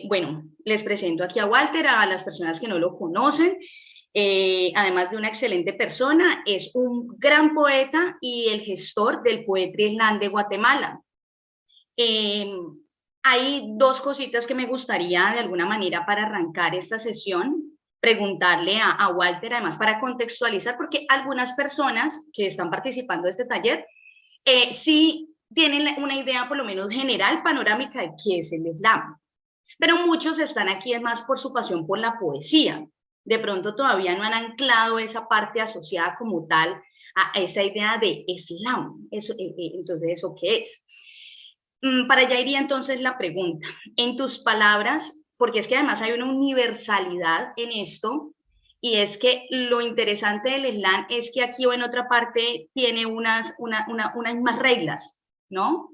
Bueno, les presento aquí a Walter, a las personas que no lo conocen. Además de una excelente persona, es un gran poeta y el gestor del Poetry Slam de Guatemala. Eh, Hay dos cositas que me gustaría de alguna manera para arrancar esta sesión, preguntarle a Walter, además para contextualizar, porque algunas personas que están participando de este taller sí tienen una idea por lo menos general, panorámica de qué es el slam, pero muchos están aquí es más por su pasión por la poesía. De pronto todavía no han anclado esa parte asociada como tal a esa idea de slam. Eso, entonces, ¿eso qué es? Para allá iría entonces la pregunta. En tus palabras, porque es que además hay una universalidad en esto, y es que lo interesante del slam es que aquí o en otra parte tiene unas mismas reglas, ¿no?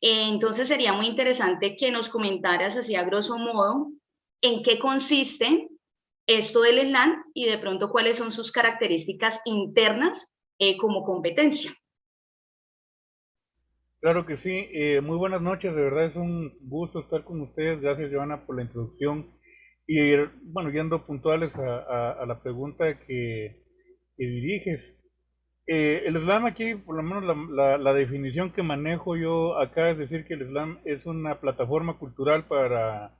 Entonces sería muy interesante que nos comentaras así a grosso modo en qué consiste esto del slam y de pronto cuáles son sus características internas como competencia. Claro que sí, muy buenas noches, de verdad es un gusto estar con ustedes, gracias Joana por la introducción y bueno, yendo puntuales a la pregunta que diriges. El slam aquí, por lo menos la definición que manejo yo acá es decir que el slam es una plataforma cultural para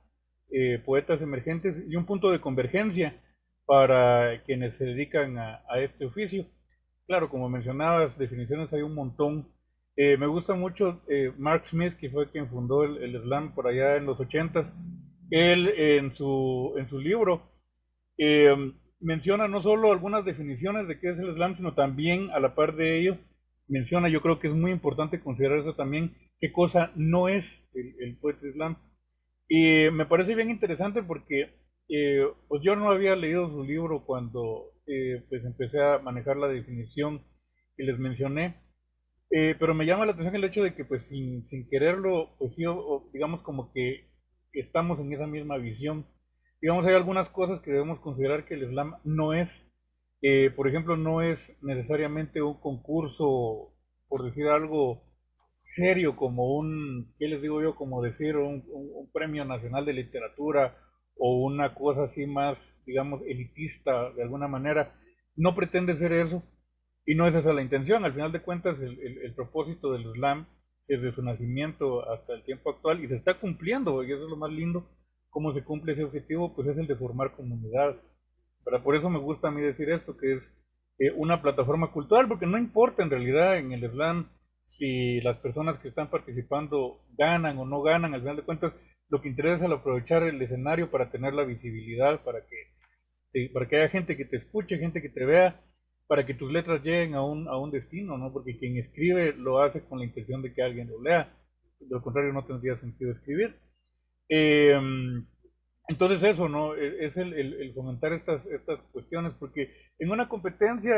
poetas emergentes y un punto de convergencia para quienes se dedican a este oficio. Claro, como mencionabas, definiciones hay un montón. Me gusta mucho Mark Smith, que fue quien fundó el slam por allá en los ochentas. Él en su libro menciona no solo algunas definiciones de qué es el slam, sino también a la par de ello menciona, yo creo que es muy importante considerar eso también, qué cosa no es el poetry slam. Y me parece bien interesante porque pues yo no había leído su libro cuando pues empecé a manejar la definición que les mencioné, pero me llama la atención el hecho de que pues sin quererlo, pues sí, digamos como que estamos en esa misma visión. Digamos, hay algunas cosas que debemos considerar que el slam no es, por ejemplo, no es necesariamente un concurso, por decir algo, serio como un, ¿qué les digo yo? Como decir un premio nacional de literatura o una cosa así más, digamos, elitista de alguna manera. No pretende ser eso y no es esa la intención. Al final de cuentas, el propósito del slam desde su nacimiento hasta el tiempo actual y se está cumpliendo, y eso es lo más lindo, cómo se cumple ese objetivo, pues es el de formar comunidad. Pero por eso me gusta a mí decir esto, que es una plataforma cultural, porque no importa en realidad en el slam si las personas que están participando ganan o no ganan, al final de cuentas lo que interesa es el aprovechar el escenario para tener la visibilidad, para que haya gente que te escuche, gente que te vea, para que tus letras lleguen a un destino, ¿no? Porque quien escribe lo hace con la intención de que alguien lo lea, de lo contrario no tendría sentido escribir. Eh, entonces eso, ¿no? Es el fomentar estas cuestiones, porque en una competencia,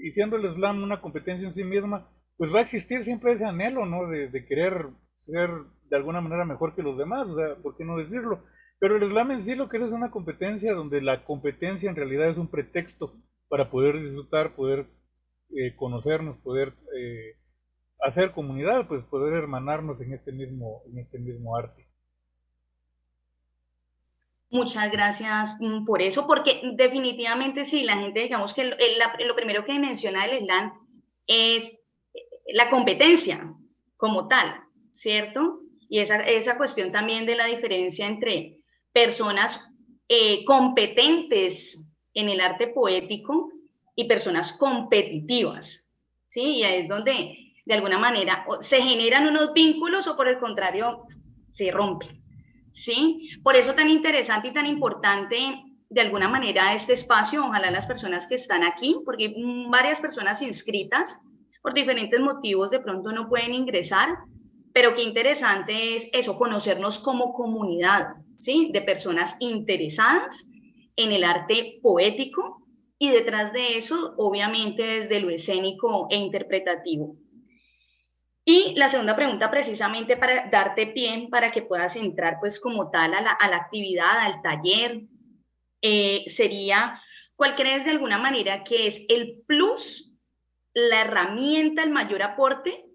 y siendo el slam una competencia en sí misma, pues va a existir siempre ese anhelo, ¿no? De querer ser de alguna manera mejor que los demás, o sea, ¿por qué no decirlo? Pero el slam en sí lo que es una competencia donde la competencia en realidad es un pretexto para poder disfrutar, poder conocernos, poder hacer comunidad, pues poder hermanarnos en este mismo arte. Muchas gracias por eso, porque definitivamente sí, la gente, digamos que lo primero que menciona el slam es la competencia como tal, ¿cierto? Y esa cuestión también de la diferencia entre personas competentes en el arte poético y personas competitivas, ¿sí? Y ahí es donde de alguna manera se generan unos vínculos o por el contrario se rompen. ¿Sí? Por eso tan interesante y tan importante de alguna manera este espacio, ojalá las personas que están aquí, porque varias personas inscritas por diferentes motivos de pronto no pueden ingresar, pero qué interesante es eso, conocernos como comunidad, ¿sí? De personas interesadas en el arte poético y detrás de eso, obviamente, desde lo escénico e interpretativo. Y la segunda pregunta, precisamente para darte pie para que puedas entrar pues como tal a la actividad, al taller, sería, ¿cuál crees de alguna manera que es el plus, la herramienta, el mayor aporte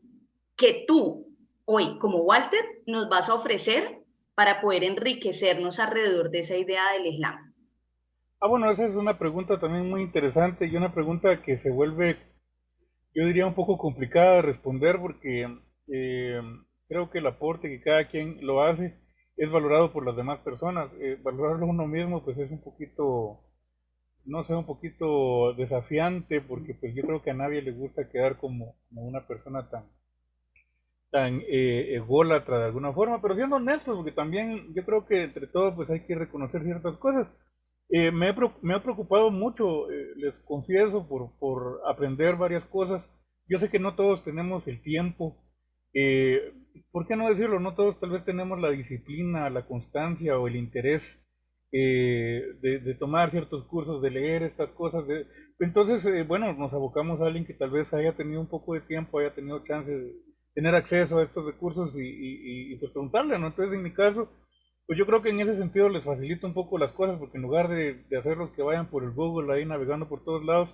que tú hoy como Walter nos vas a ofrecer para poder enriquecernos alrededor de esa idea del Islam? Bueno, esa es una pregunta también muy interesante y una pregunta que se vuelve, yo diría, un poco complicada de responder porque eh, creo que el aporte que cada quien lo hace es valorado por las demás personas. Valorarlo uno mismo pues es un poquito, no sé, un poquito desafiante porque pues yo creo que a nadie le gusta quedar como una persona tan ególatra de alguna forma, pero siendo honestos, porque también yo creo que entre todo pues hay que reconocer ciertas cosas. Me ha preocupado mucho, les confieso, por aprender varias cosas. Yo sé que no todos tenemos el tiempo, eh, ¿por qué no decirlo? No todos tal vez tenemos la disciplina, la constancia o el interés de tomar ciertos cursos, de leer estas cosas. Entonces, bueno, nos abocamos a alguien que tal vez haya tenido un poco de tiempo, haya tenido chance de tener acceso a estos recursos y pues preguntarle, ¿no? Entonces, en mi caso, pues yo creo que en ese sentido les facilita un poco las cosas, porque en lugar de hacerlos que vayan por el Google ahí navegando por todos lados,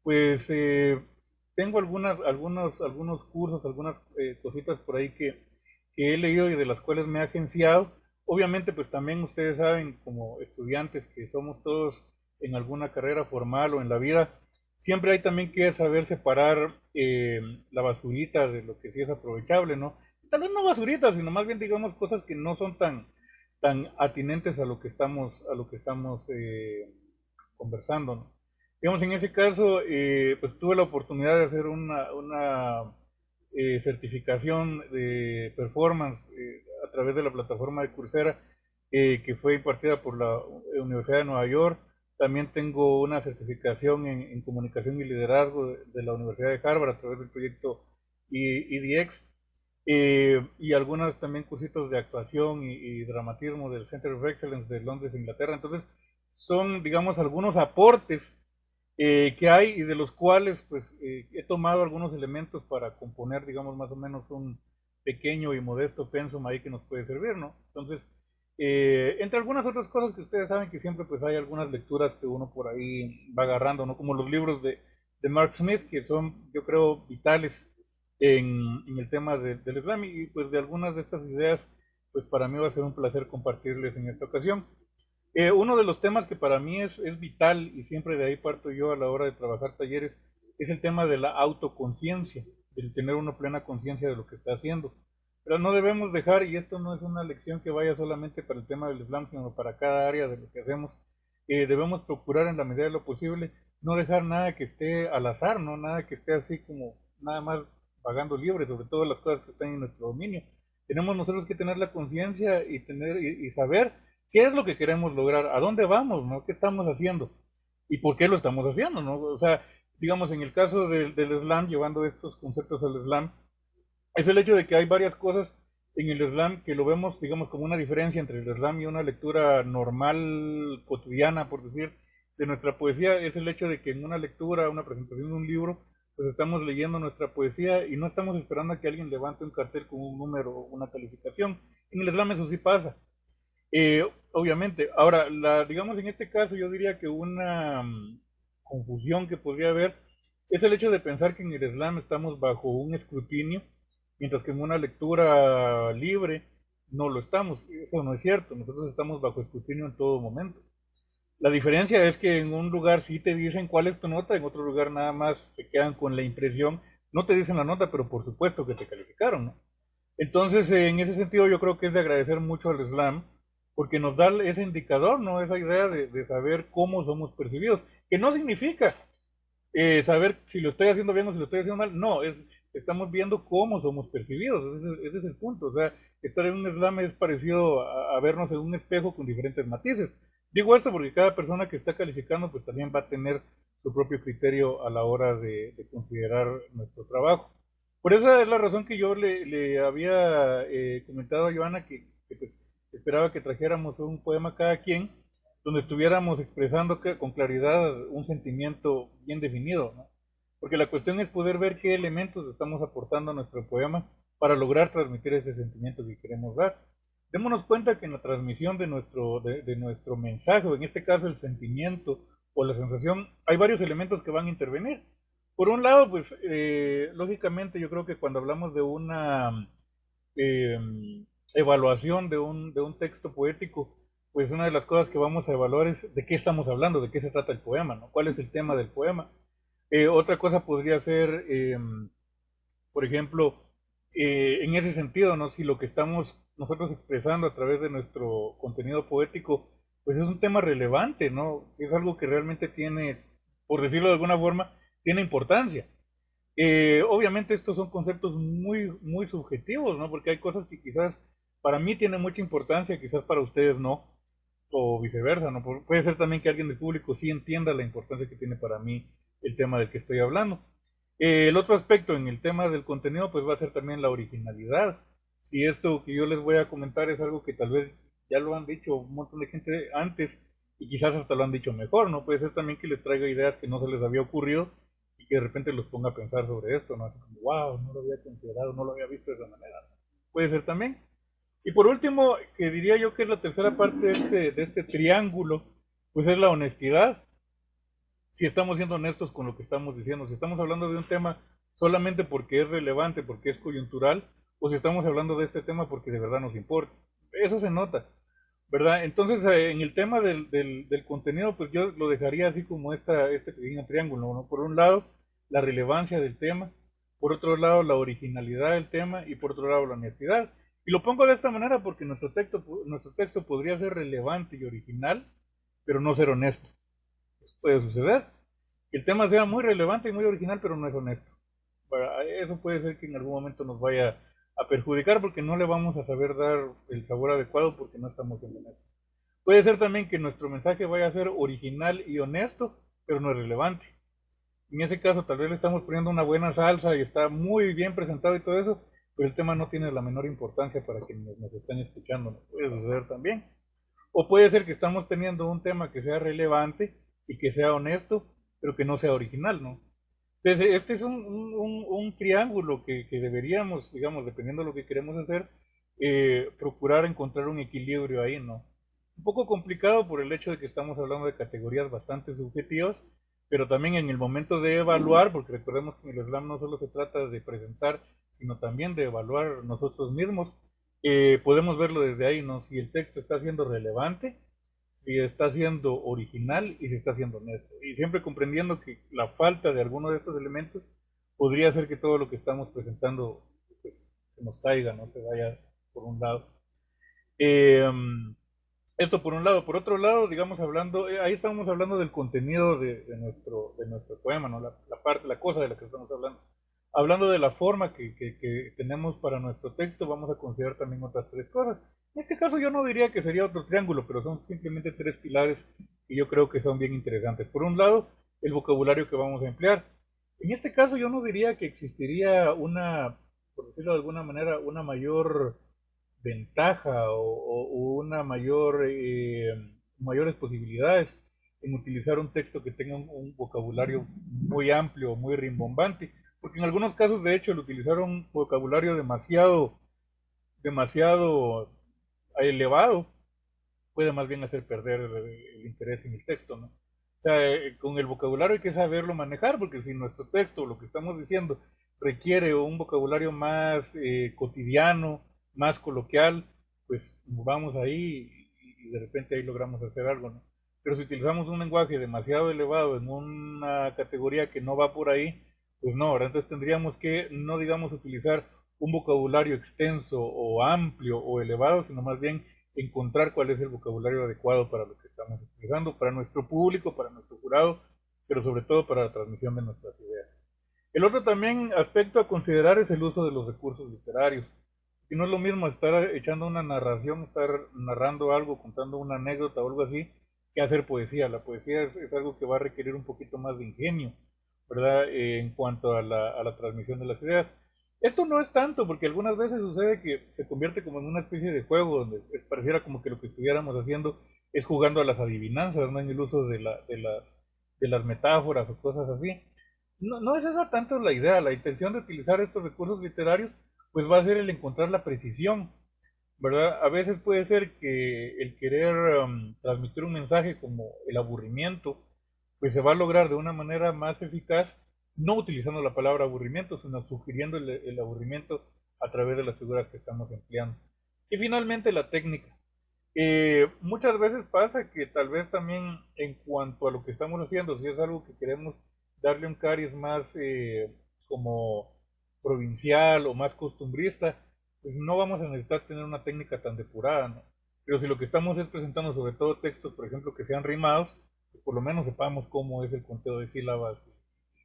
pues tengo algunos cursos, algunas cositas por ahí que he leído y de las cuales me he agenciado. Obviamente, pues también ustedes saben, como estudiantes que somos todos en alguna carrera formal o en la vida, siempre hay también que saber separar la basurita de lo que sí es aprovechable, ¿no? Tal vez no basurita, sino más bien digamos cosas que no son tan atinentes a lo que estamos conversando, ¿no? Digamos, en ese caso, pues tuve la oportunidad de hacer una certificación de performance a través de la plataforma de Coursera, que fue impartida por la Universidad de Nueva York. También tengo una certificación en comunicación y liderazgo de la Universidad de Harvard a través del proyecto EDX. Y algunas también cursitos de actuación y dramatismo del Center of Excellence de Londres, Inglaterra. Entonces, son, digamos, algunos aportes que hay y de los cuales, pues, he tomado algunos elementos para componer, digamos, más o menos un pequeño y modesto pensum ahí que nos puede servir, ¿no? Entonces, entre algunas otras cosas que ustedes saben que siempre, pues, hay algunas lecturas que uno por ahí va agarrando, ¿no? Como los libros de Mark Smith, que son, yo creo, vitales en el tema del Islam y pues de algunas de estas ideas, pues para mí va a ser un placer compartirles en esta ocasión. Uno de los temas que para mí es vital y siempre de ahí parto yo a la hora de trabajar talleres es el tema de la autoconciencia, del tener una plena conciencia de lo que está haciendo. Pero no debemos dejar, y esto no es una lección que vaya solamente para el tema del Islam, sino para cada área de lo que hacemos, debemos procurar en la medida de lo posible no dejar nada que esté al azar, no nada que esté así como nada más vagando libre, sobre todo las cosas que están en nuestro dominio. Tenemos nosotros que tener la conciencia y tener y saber qué es lo que queremos lograr, a dónde vamos, ¿no? ¿Qué estamos haciendo? ¿Y por qué lo estamos haciendo, no? O sea, digamos, en el caso del Islam, llevando estos conceptos al Islam, es el hecho de que hay varias cosas en el Islam que lo vemos, digamos, como una diferencia entre el Islam y una lectura normal, cotidiana, por decir, de nuestra poesía. Es el hecho de que en una lectura, una presentación de un libro, pues estamos leyendo nuestra poesía y no estamos esperando a que alguien levante un cartel con un número o una calificación. En el Islam eso sí pasa. Obviamente, ahora, digamos en este caso yo diría que una confusión que podría haber es el hecho de pensar que en el Islam estamos bajo un escrutinio, mientras que en una lectura libre no lo estamos. Eso no es cierto, nosotros estamos bajo escrutinio en todo momento. La diferencia es que en un lugar sí te dicen cuál es tu nota, en otro lugar nada más se quedan con la impresión, no te dicen la nota, pero por supuesto que te calificaron, ¿no? Entonces, en ese sentido, yo creo que es de agradecer mucho al Islam, porque nos da ese indicador, ¿no? Esa idea de saber cómo somos percibidos, que no significa saber si lo estoy haciendo bien o si lo estoy haciendo mal, no, estamos viendo cómo somos percibidos, ese es el punto, o sea, estar en un Islam es parecido a vernos en un espejo con diferentes matices. Digo esto porque cada persona que está calificando, pues también va a tener su propio criterio a la hora de considerar nuestro trabajo. Por esa es la razón que yo le había comentado a Joana que, pues, esperaba que trajéramos un poema cada quien, donde estuviéramos expresando con claridad un sentimiento bien definido, ¿no? Porque la cuestión es poder ver qué elementos estamos aportando a nuestro poema para lograr transmitir ese sentimiento que queremos dar. Démonos cuenta que en la transmisión de nuestro mensaje, o en este caso el sentimiento o la sensación, hay varios elementos que van a intervenir. Por un lado, pues lógicamente yo creo que cuando hablamos de una eh, evaluación de un texto poético, pues una de las cosas que vamos a evaluar es de qué estamos hablando, de qué se trata el poema, ¿no? ¿Cuál es el tema del poema? Otra cosa podría ser, por ejemplo, en ese sentido, ¿no? Si lo que estamos nosotros expresando a través de nuestro contenido poético, pues es un tema relevante, ¿no? Si es algo que realmente tiene, por decirlo de alguna forma, tiene importancia. Obviamente estos son conceptos muy subjetivos, ¿no? Porque hay cosas que quizás para mí tienen mucha importancia, quizás para ustedes no, o viceversa, ¿no? Puede ser también que alguien del público sí entienda la importancia que tiene para mí el tema del que estoy hablando. El otro aspecto en el tema del contenido, pues va a ser también la originalidad. Si esto que yo les voy a comentar es algo que tal vez ya lo han dicho un montón de gente antes y quizás hasta lo han dicho mejor, ¿no? Puede ser también que les traiga ideas que no se les había ocurrido y que de repente los ponga a pensar sobre esto, ¿no? Así como, wow, no lo había considerado, no lo había visto de esa manera. Puede ser también. Y por último, que diría yo que es la tercera parte de este triángulo, pues es la honestidad. Si estamos siendo honestos con lo que estamos diciendo, si estamos hablando de un tema solamente porque es relevante, porque es coyuntural, o si estamos hablando de este tema porque de verdad nos importa. Eso se nota, ¿verdad? Entonces, en el tema del contenido, pues yo lo dejaría así como este pequeño triángulo, ¿no? Por un lado, la relevancia del tema, por otro lado, la originalidad del tema y por otro lado, la honestidad. Y lo pongo de esta manera porque nuestro texto podría ser relevante y original, pero no ser honesto. Eso puede suceder. Que el tema sea muy relevante y muy original, pero no es honesto. Eso puede ser que en algún momento nos vaya a perjudicar porque no le vamos a saber dar el sabor adecuado porque no estamos siendo honestos. Puede ser también que nuestro mensaje vaya a ser original y honesto, pero no es relevante. En ese caso, tal vez le estamos poniendo una buena salsa y está muy bien presentado y todo eso, pero el tema no tiene la menor importancia para quienes nos están escuchando. ¿No? Puede suceder también. O puede ser que estamos teniendo un tema que sea relevante y que sea honesto, pero que no sea original, ¿no? Entonces, este es un triángulo que deberíamos, digamos, dependiendo de lo que queremos hacer, procurar encontrar un equilibrio ahí, ¿no? Un poco complicado por el hecho de que estamos hablando de categorías bastante subjetivas, pero también en el momento de evaluar, porque recordemos que en el slam no solo se trata de presentar, sino también de evaluar nosotros mismos, podemos verlo desde ahí, ¿no? Si el texto está siendo relevante, si está siendo original y si está siendo honesto. Y siempre comprendiendo que la falta de alguno de estos elementos podría hacer que todo lo que estamos presentando pues, se nos caiga, no se vaya por un lado. Eh, Esto por un lado. Por otro lado, digamos, hablando, ahí estamos hablando del contenido de nuestro poema, ¿no? La cosa de la que estamos hablando. Hablando de la forma que tenemos para nuestro texto, vamos a considerar también otras tres cosas. En este caso yo no diría que sería otro triángulo, pero son simplemente tres pilares que yo creo que son bien interesantes. Por un lado, el vocabulario que vamos a emplear. En este caso yo no diría que existiría por decirlo de alguna manera, una mayor ventaja o una mayores posibilidades en utilizar un texto que tenga un vocabulario muy amplio, muy rimbombante, porque en algunos casos de hecho el utilizar un vocabulario demasiado elevado puede más bien hacer perder el interés en el texto, ¿no? O sea, con el vocabulario hay que saberlo manejar, porque si nuestro texto, lo que estamos diciendo, requiere un vocabulario más cotidiano, más coloquial, pues vamos ahí y de repente ahí logramos hacer algo, ¿no? Pero si utilizamos un lenguaje demasiado elevado en una categoría que no va por ahí, pues no, ¿verdad? Entonces tendríamos que, no digamos, utilizar un vocabulario extenso o amplio o elevado, sino más bien encontrar cuál es el vocabulario adecuado para lo que estamos expresando, para nuestro público, para nuestro jurado, pero sobre todo para la transmisión de nuestras ideas. El otro también aspecto a considerar es el uso de los recursos literarios. Y no es lo mismo estar echando una narración, estar narrando algo, contando una anécdota o algo así, que hacer poesía. La poesía es algo que va a requerir un poquito más de ingenio, ¿verdad? En cuanto a la transmisión de las ideas. Esto no es tanto, porque algunas veces sucede que se convierte como en una especie de juego, donde pareciera como que lo que estuviéramos haciendo es jugando a las adivinanzas, ¿no? En el uso de las metáforas o cosas así. No, no es esa tanto la idea, la intención de utilizar estos recursos literarios, pues va a ser el encontrar la precisión, ¿verdad? A veces puede ser que el querer transmitir un mensaje como el aburrimiento, pues se va a lograr de una manera más eficaz, no utilizando la palabra aburrimiento, sino sugiriendo el aburrimiento a través de las figuras que estamos empleando. Y finalmente la técnica. Muchas veces pasa que tal vez también en cuanto a lo que estamos haciendo, si es algo que queremos darle un cariz más como provincial o más costumbrista, pues no vamos a necesitar tener una técnica tan depurada, ¿no? Pero si lo que estamos es presentando sobre todo textos, por ejemplo, que sean rimados, pues por lo menos sepamos cómo es el conteo de sílabas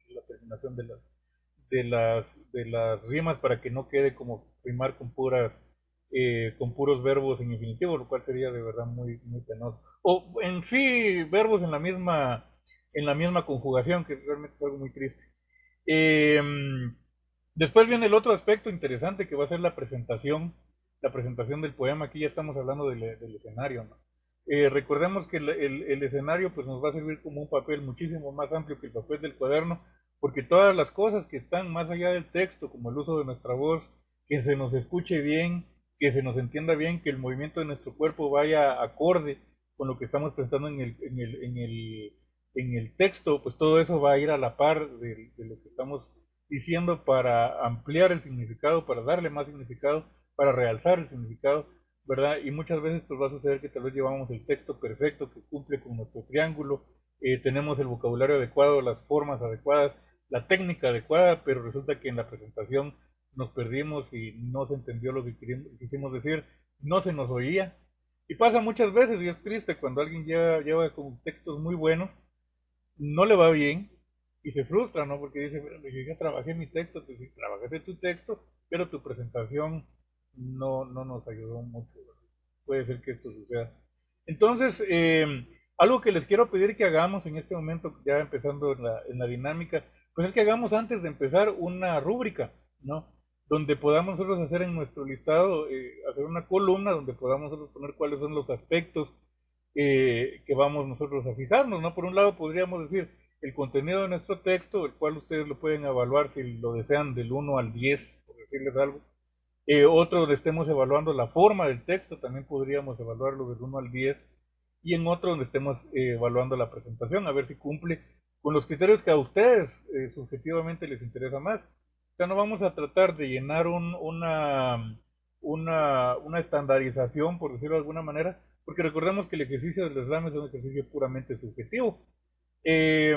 y la terminación de las rimas para que no quede como rimar con puros verbos en infinitivo, lo cual sería de verdad muy, muy penoso. O en sí, verbos en la misma conjugación, que realmente es algo muy triste. Eh, Después viene el otro aspecto interesante que va a ser la presentación del poema. Aquí ya estamos hablando del escenario, ¿no? Recordemos que el escenario pues nos va a servir como un papel muchísimo más amplio que el papel del cuaderno, porque todas las cosas que están más allá del texto, como el uso de nuestra voz, que se nos escuche bien, que se nos entienda bien, que el movimiento de nuestro cuerpo vaya acorde con lo que estamos presentando en el texto, pues todo eso va a ir a la par de lo que estamos diciendo para ampliar el significado, para darle más significado, para realzar el significado, ¿verdad? Y muchas veces pues va a suceder que tal vez llevamos el texto perfecto que cumple con nuestro triángulo, tenemos el vocabulario adecuado, las formas adecuadas, la técnica adecuada, pero resulta que en la presentación nos perdimos y no se entendió lo que quisimos decir, no se nos oía. Y pasa muchas veces, y es triste cuando alguien lleva con textos muy buenos, no le va bien y se frustra, ¿no? Porque dice, "Bueno, yo ya trabajé mi texto, pues sí, trabajaste tu texto, pero tu presentación no nos ayudó mucho. Puede ser que esto suceda. Entonces, algo que les quiero pedir que hagamos en este momento, ya empezando en la dinámica, pues es que hagamos antes de empezar una rúbrica, ¿no? Donde podamos nosotros hacer en nuestro listado, hacer una columna donde podamos nosotros poner cuáles son los aspectos que vamos nosotros a fijarnos, ¿no? Por un lado podríamos decir el contenido de nuestro texto, el cual ustedes lo pueden evaluar si lo desean del 1 al 10, por decirles algo. Otro donde estemos evaluando la forma del texto, también podríamos evaluarlo del 1 al 10. Y en otro donde estemos evaluando la presentación, a ver si cumple con los criterios que a ustedes subjetivamente les interesa más. O sea, no vamos a tratar de llenar una estandarización, por decirlo de alguna manera, porque recordemos que el ejercicio del slam es un ejercicio puramente subjetivo. Eh,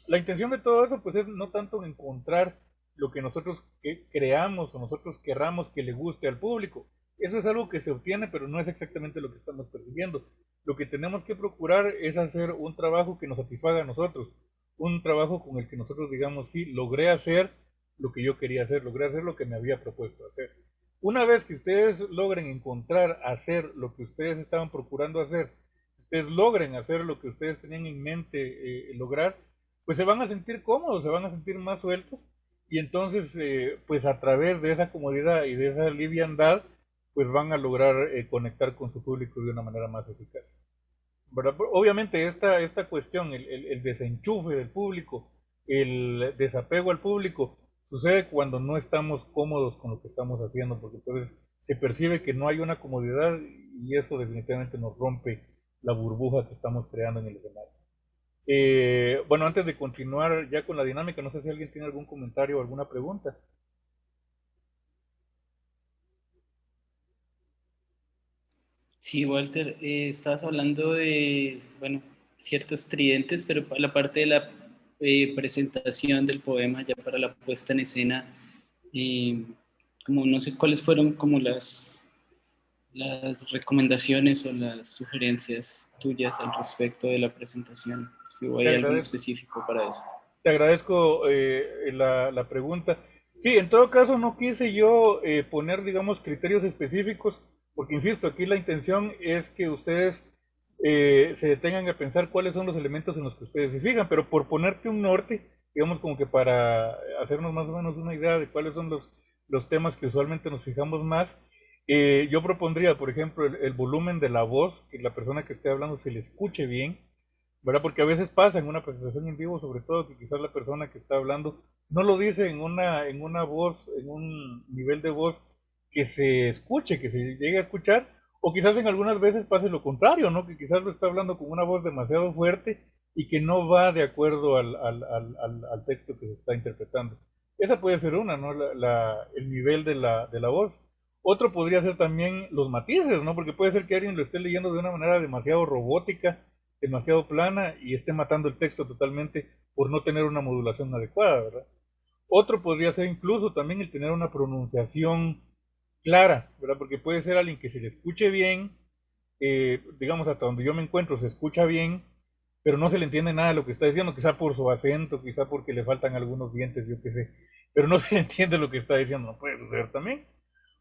la intención de todo eso, pues, es no tanto encontrar lo que nosotros creamos o nosotros querramos que le guste al público. Eso es algo que se obtiene, pero no es exactamente lo que estamos persiguiendo. Lo que tenemos que procurar es hacer un trabajo que nos satisfaga a nosotros, un trabajo con el que nosotros digamos, sí, logré hacer lo que yo quería hacer, logré hacer lo que me había propuesto hacer. Una vez que ustedes logren encontrar hacer lo que ustedes estaban procurando hacer, ustedes logren hacer lo que ustedes tenían en mente lograr, pues se van a sentir cómodos, se van a sentir más sueltos y entonces pues a través de esa comodidad y de esa liviandad pues van a lograr conectar con su público de una manera más eficaz. ¿Verdad? Obviamente esta cuestión, el desenchufe del público, el desapego al público, sucede cuando no estamos cómodos con lo que estamos haciendo, porque entonces se percibe que no hay una comodidad y eso definitivamente nos rompe la burbuja que estamos creando en el escenario. Bueno, antes de continuar ya con la dinámica, no sé si alguien tiene algún comentario o alguna pregunta. Sí, Walter, estabas hablando de, bueno, ciertos tridentes, pero para la parte de la presentación del poema, ya para la puesta en escena, eh, como no sé cuáles fueron como las recomendaciones o las sugerencias tuyas al respecto de la presentación, si Te hay algo en agradezco, específico para eso. te agradezco la pregunta. Sí, en todo caso no quise yo poner, digamos, criterios específicos, porque insisto, aquí la intención es que ustedes se detengan a pensar cuáles son los elementos en los que ustedes se fijan, pero por ponerte un norte, digamos como que para hacernos más o menos una idea de cuáles son los temas que usualmente nos fijamos más, yo propondría, por ejemplo, el volumen de la voz, que la persona que esté hablando se le escuche bien, ¿verdad? Porque a veces pasa en una presentación en vivo, sobre todo, que quizás la persona que está hablando no lo dice en una voz, en un nivel de voz que se escuche, que se llegue a escuchar, o quizás en algunas veces pase lo contrario, ¿no? Que quizás lo está hablando con una voz demasiado fuerte y que no va de acuerdo al texto que se está interpretando. Esa puede ser una, ¿no? El nivel de la voz. Otro podría ser también los matices, ¿no? Porque puede ser que alguien lo esté leyendo de una manera demasiado robótica, demasiado plana y esté matando el texto totalmente por no tener una modulación adecuada, ¿verdad? Otro podría ser incluso también el tener una pronunciación clara, ¿verdad? Porque puede ser alguien que se le escuche bien, digamos hasta donde yo me encuentro se escucha bien, pero no se le entiende nada de lo que está diciendo, quizá por su acento, quizá porque le faltan algunos dientes, yo qué sé, pero no se le entiende lo que está diciendo, no puede suceder también,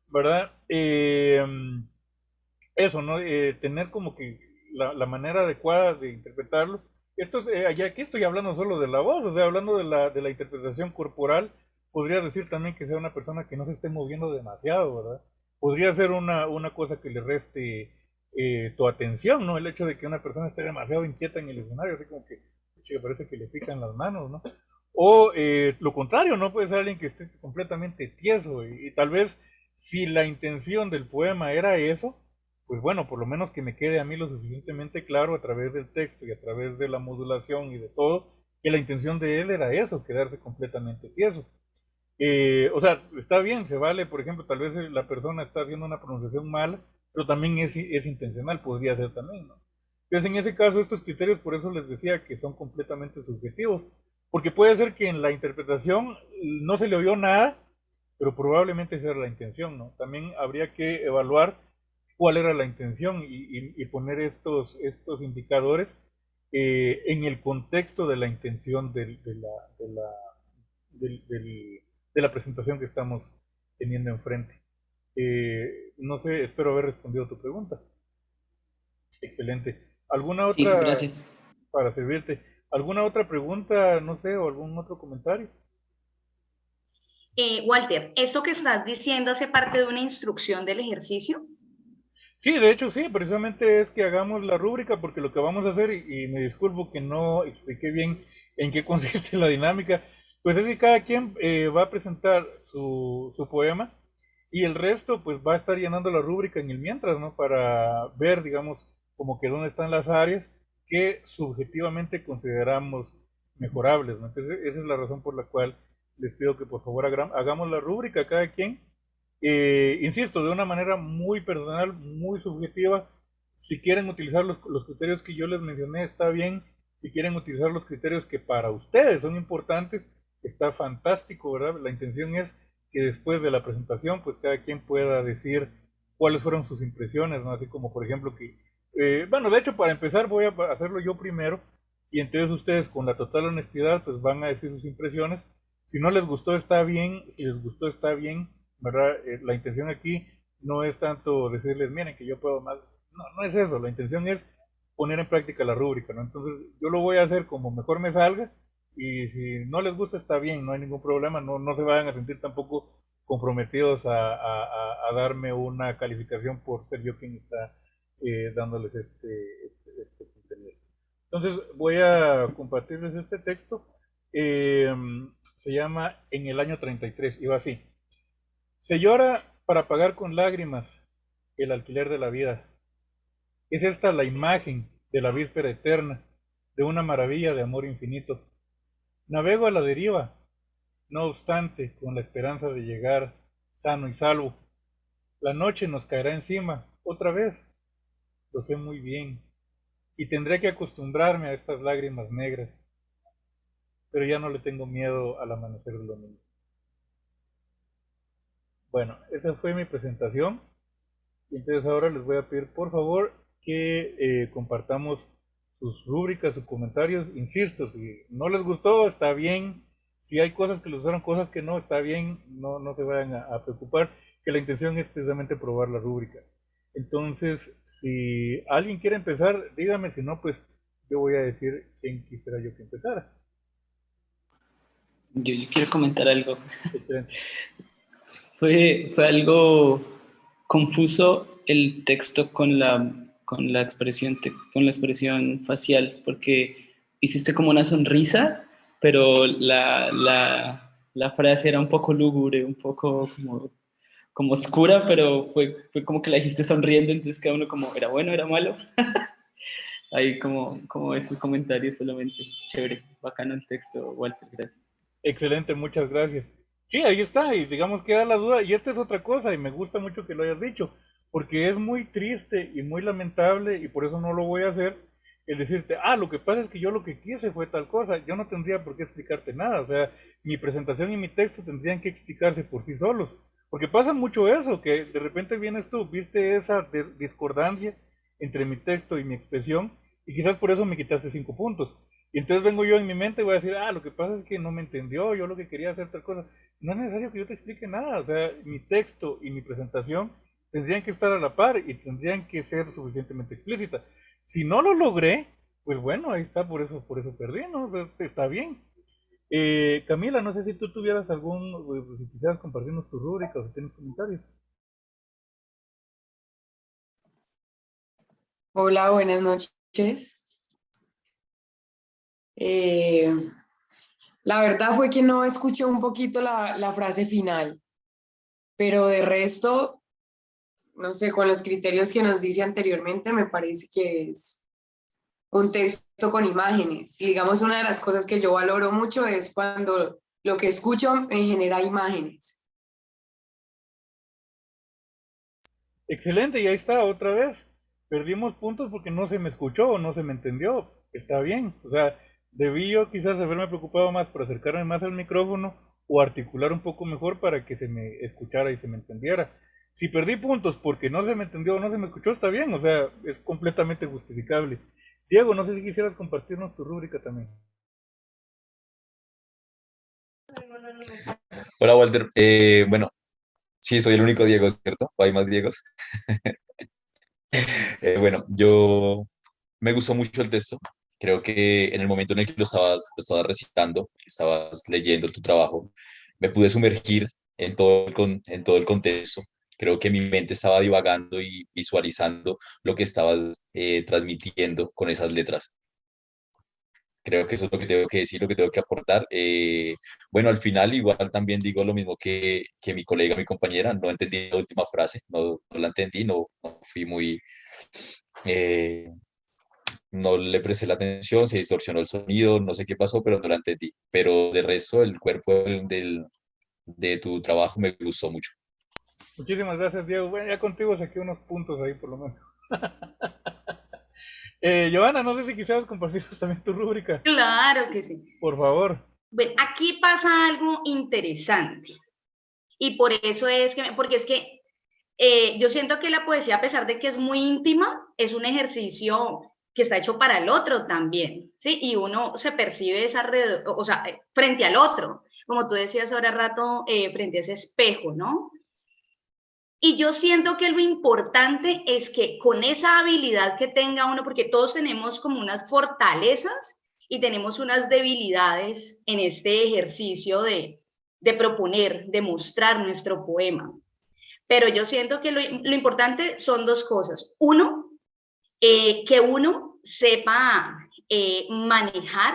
¿verdad? Eso, ¿no? Tener como que la manera adecuada de interpretarlo. Esto es, ya aquí estoy hablando solo de la voz, o sea, hablando de la interpretación corporal, podría decir también que sea una persona que no se esté moviendo demasiado, ¿verdad? Podría ser una cosa que le reste tu atención, ¿no? El hecho de que una persona esté demasiado inquieta en el escenario, así como que che, parece que le pican las manos, ¿no? O lo contrario, ¿no? Puede ser alguien que esté completamente tieso y tal vez si la intención del poema era eso, pues bueno, por lo menos que me quede a mí lo suficientemente claro a través del texto y a través de la modulación y de todo, que la intención de él era eso, quedarse completamente tieso. O sea, está bien, se vale, por ejemplo, tal vez la persona está haciendo una pronunciación mala, pero también es intencional, podría ser también, ¿no? Entonces, en ese caso, estos criterios, por eso les decía que son completamente subjetivos, porque puede ser que en la interpretación no se le oyó nada, pero probablemente esa era la intención, ¿no? También habría que evaluar cuál era la intención y poner estos indicadores en el contexto de la intención de la presentación que estamos teniendo enfrente. No sé, espero haber respondido a tu pregunta. Excelente. ¿Alguna Sí, otra, gracias. para servirte, alguna otra pregunta, no sé, o algún otro comentario? Walter, ¿esto que estás diciendo hace parte de una instrucción del ejercicio? Sí, de hecho sí, precisamente es que hagamos la rúbrica porque lo que vamos a hacer, y me disculpo que no expliqué bien en qué consiste la dinámica, pues es que cada quien va a presentar su poema y el resto pues va a estar llenando la rúbrica en el mientras, ¿no? Para ver, digamos, como que dónde están las áreas que subjetivamente consideramos mejorables, ¿no? Entonces esa es la razón por la cual les pido que por favor hagamos la rúbrica cada quien, insisto, de una manera muy personal, muy subjetiva. Si quieren utilizar los criterios que yo les mencioné, está bien. Si quieren utilizar los criterios que para ustedes son importantes, está fantástico, ¿verdad? La intención es que después de la presentación, pues cada quien pueda decir cuáles fueron sus impresiones, ¿no? Así como, por ejemplo, que, bueno, de hecho, para empezar voy a hacerlo yo primero y entonces ustedes con la total honestidad, pues van a decir sus impresiones. Si no les gustó, está bien. Si les gustó, está bien, ¿verdad? La intención aquí no es tanto decirles, miren que yo puedo más, no, no es eso, la intención es poner en práctica la rúbrica, ¿no? Entonces yo lo voy a hacer como mejor me salga y si no les gusta está bien, no hay ningún problema, no, no se vayan a sentir tampoco comprometidos a darme una calificación por ser yo quien está dándoles este contenido. Entonces voy a compartirles este texto. Eh, Se llama En el año 33 y va así. Se llora para pagar con lágrimas el alquiler de la vida. Es esta la imagen de la víspera eterna, de una maravilla de amor infinito. Navego a la deriva, no obstante, con la esperanza de llegar sano y salvo. La noche nos caerá encima, otra vez, lo sé muy bien, y tendré que acostumbrarme a estas lágrimas negras, pero ya no le tengo miedo al amanecer del domingo. Bueno, esa fue mi presentación. Y entonces ahora les voy a pedir por favor que compartamos sus rúbricas, sus comentarios. Insisto, si no les gustó, está bien. Si hay cosas que les gustaron, cosas que no, está bien. No, no se vayan a preocupar, que la intención es precisamente probar la rúbrica. Entonces, si alguien quiere empezar, dígame, si no, pues yo voy a decir quién quisiera yo que empezara. Yo quiero comentar algo. Excelente. Fue algo confuso el texto con la expresión, con la expresión facial, porque hiciste como una sonrisa, pero la frase era un poco lúgubre, un poco como oscura, pero fue como que la dijiste sonriendo, entonces cada uno como, ¿era bueno, era malo? Ahí como esos comentarios solamente. Chévere, bacano el texto, Walter, gracias. Excelente, muchas gracias. Sí, ahí está, y digamos queda la duda, y esta es otra cosa, y me gusta mucho que lo hayas dicho, porque es muy triste y muy lamentable, y por eso no lo voy a hacer, el decirte, lo que pasa es que yo lo que quise fue tal cosa, yo no tendría por qué explicarte nada, o sea, mi presentación y mi texto tendrían que explicarse por sí solos, porque pasa mucho eso, que de repente vienes tú, viste esa discordancia entre mi texto y mi expresión, y quizás por eso me quitaste 5 puntos. Y entonces vengo yo en mi mente y voy a decir, lo que pasa es que no me entendió, yo lo que quería hacer tal cosa. No es necesario que yo te explique nada, o sea, mi texto y mi presentación tendrían que estar a la par y tendrían que ser suficientemente explícitas. Si no lo logré, pues bueno, ahí está, por eso perdí, ¿no? O sea, está bien. Camila, no sé si tú tuvieras si quisieras compartirnos tu rúbrica o si tienes comentarios. Hola, buenas noches. Eh, la verdad fue que no escuché un poquito la frase final, pero de resto, no sé, con los criterios que nos dice anteriormente, me parece que es un texto con imágenes. Y digamos, una de las cosas que yo valoro mucho es cuando lo que escucho me genera imágenes. Excelente, y ahí está, otra vez. Perdimos puntos porque no se me escuchó o no se me entendió. Está bien. O sea, debí yo quizás haberme preocupado más por acercarme más al micrófono o articular un poco mejor para que se me escuchara y se me entendiera. Si perdí puntos porque no se me entendió o no se me escuchó, está bien. O sea, es completamente justificable. Diego, no sé si quisieras compartirnos tu rúbrica también. Hola Walter, bueno, sí, soy el único Diego, ¿cierto? ¿O hay más Diegos? Bueno, yo me gustó mucho el texto. Creo que en el momento en el que lo estabas recitando, que estabas leyendo tu trabajo, me pude sumergir en todo el contexto. Creo que mi mente estaba divagando y visualizando lo que estabas transmitiendo con esas letras. Creo que eso es lo que tengo que decir, lo que tengo que aportar. Bueno, al final igual también digo lo mismo que mi colega, mi compañera, no entendí la última frase, no la entendí, no fui muy, eh, no le presté la atención, se distorsionó el sonido, no sé qué pasó, pero no la entendí. Pero de resto, el cuerpo de tu trabajo me gustó mucho. Muchísimas gracias, Diego. Bueno, ya contigo saqué unos puntos ahí por lo menos. Joana, no sé si quisieras compartirnos también tu rúbrica, Claro que sí. por favor. Bueno, aquí pasa algo interesante y por eso es que, porque es que yo siento que la poesía, a pesar de que es muy íntima, es un ejercicio que está hecho para el otro también, ¿sí? Y uno se percibe esa red, o sea, frente al otro, como tú decías ahora rato, frente a ese espejo, ¿no? Y yo siento que lo importante es que con esa habilidad que tenga uno, porque todos tenemos como unas fortalezas y tenemos unas debilidades en este ejercicio de proponer, de mostrar nuestro poema. Pero yo siento que lo importante son dos cosas. Uno, que uno sepa manejar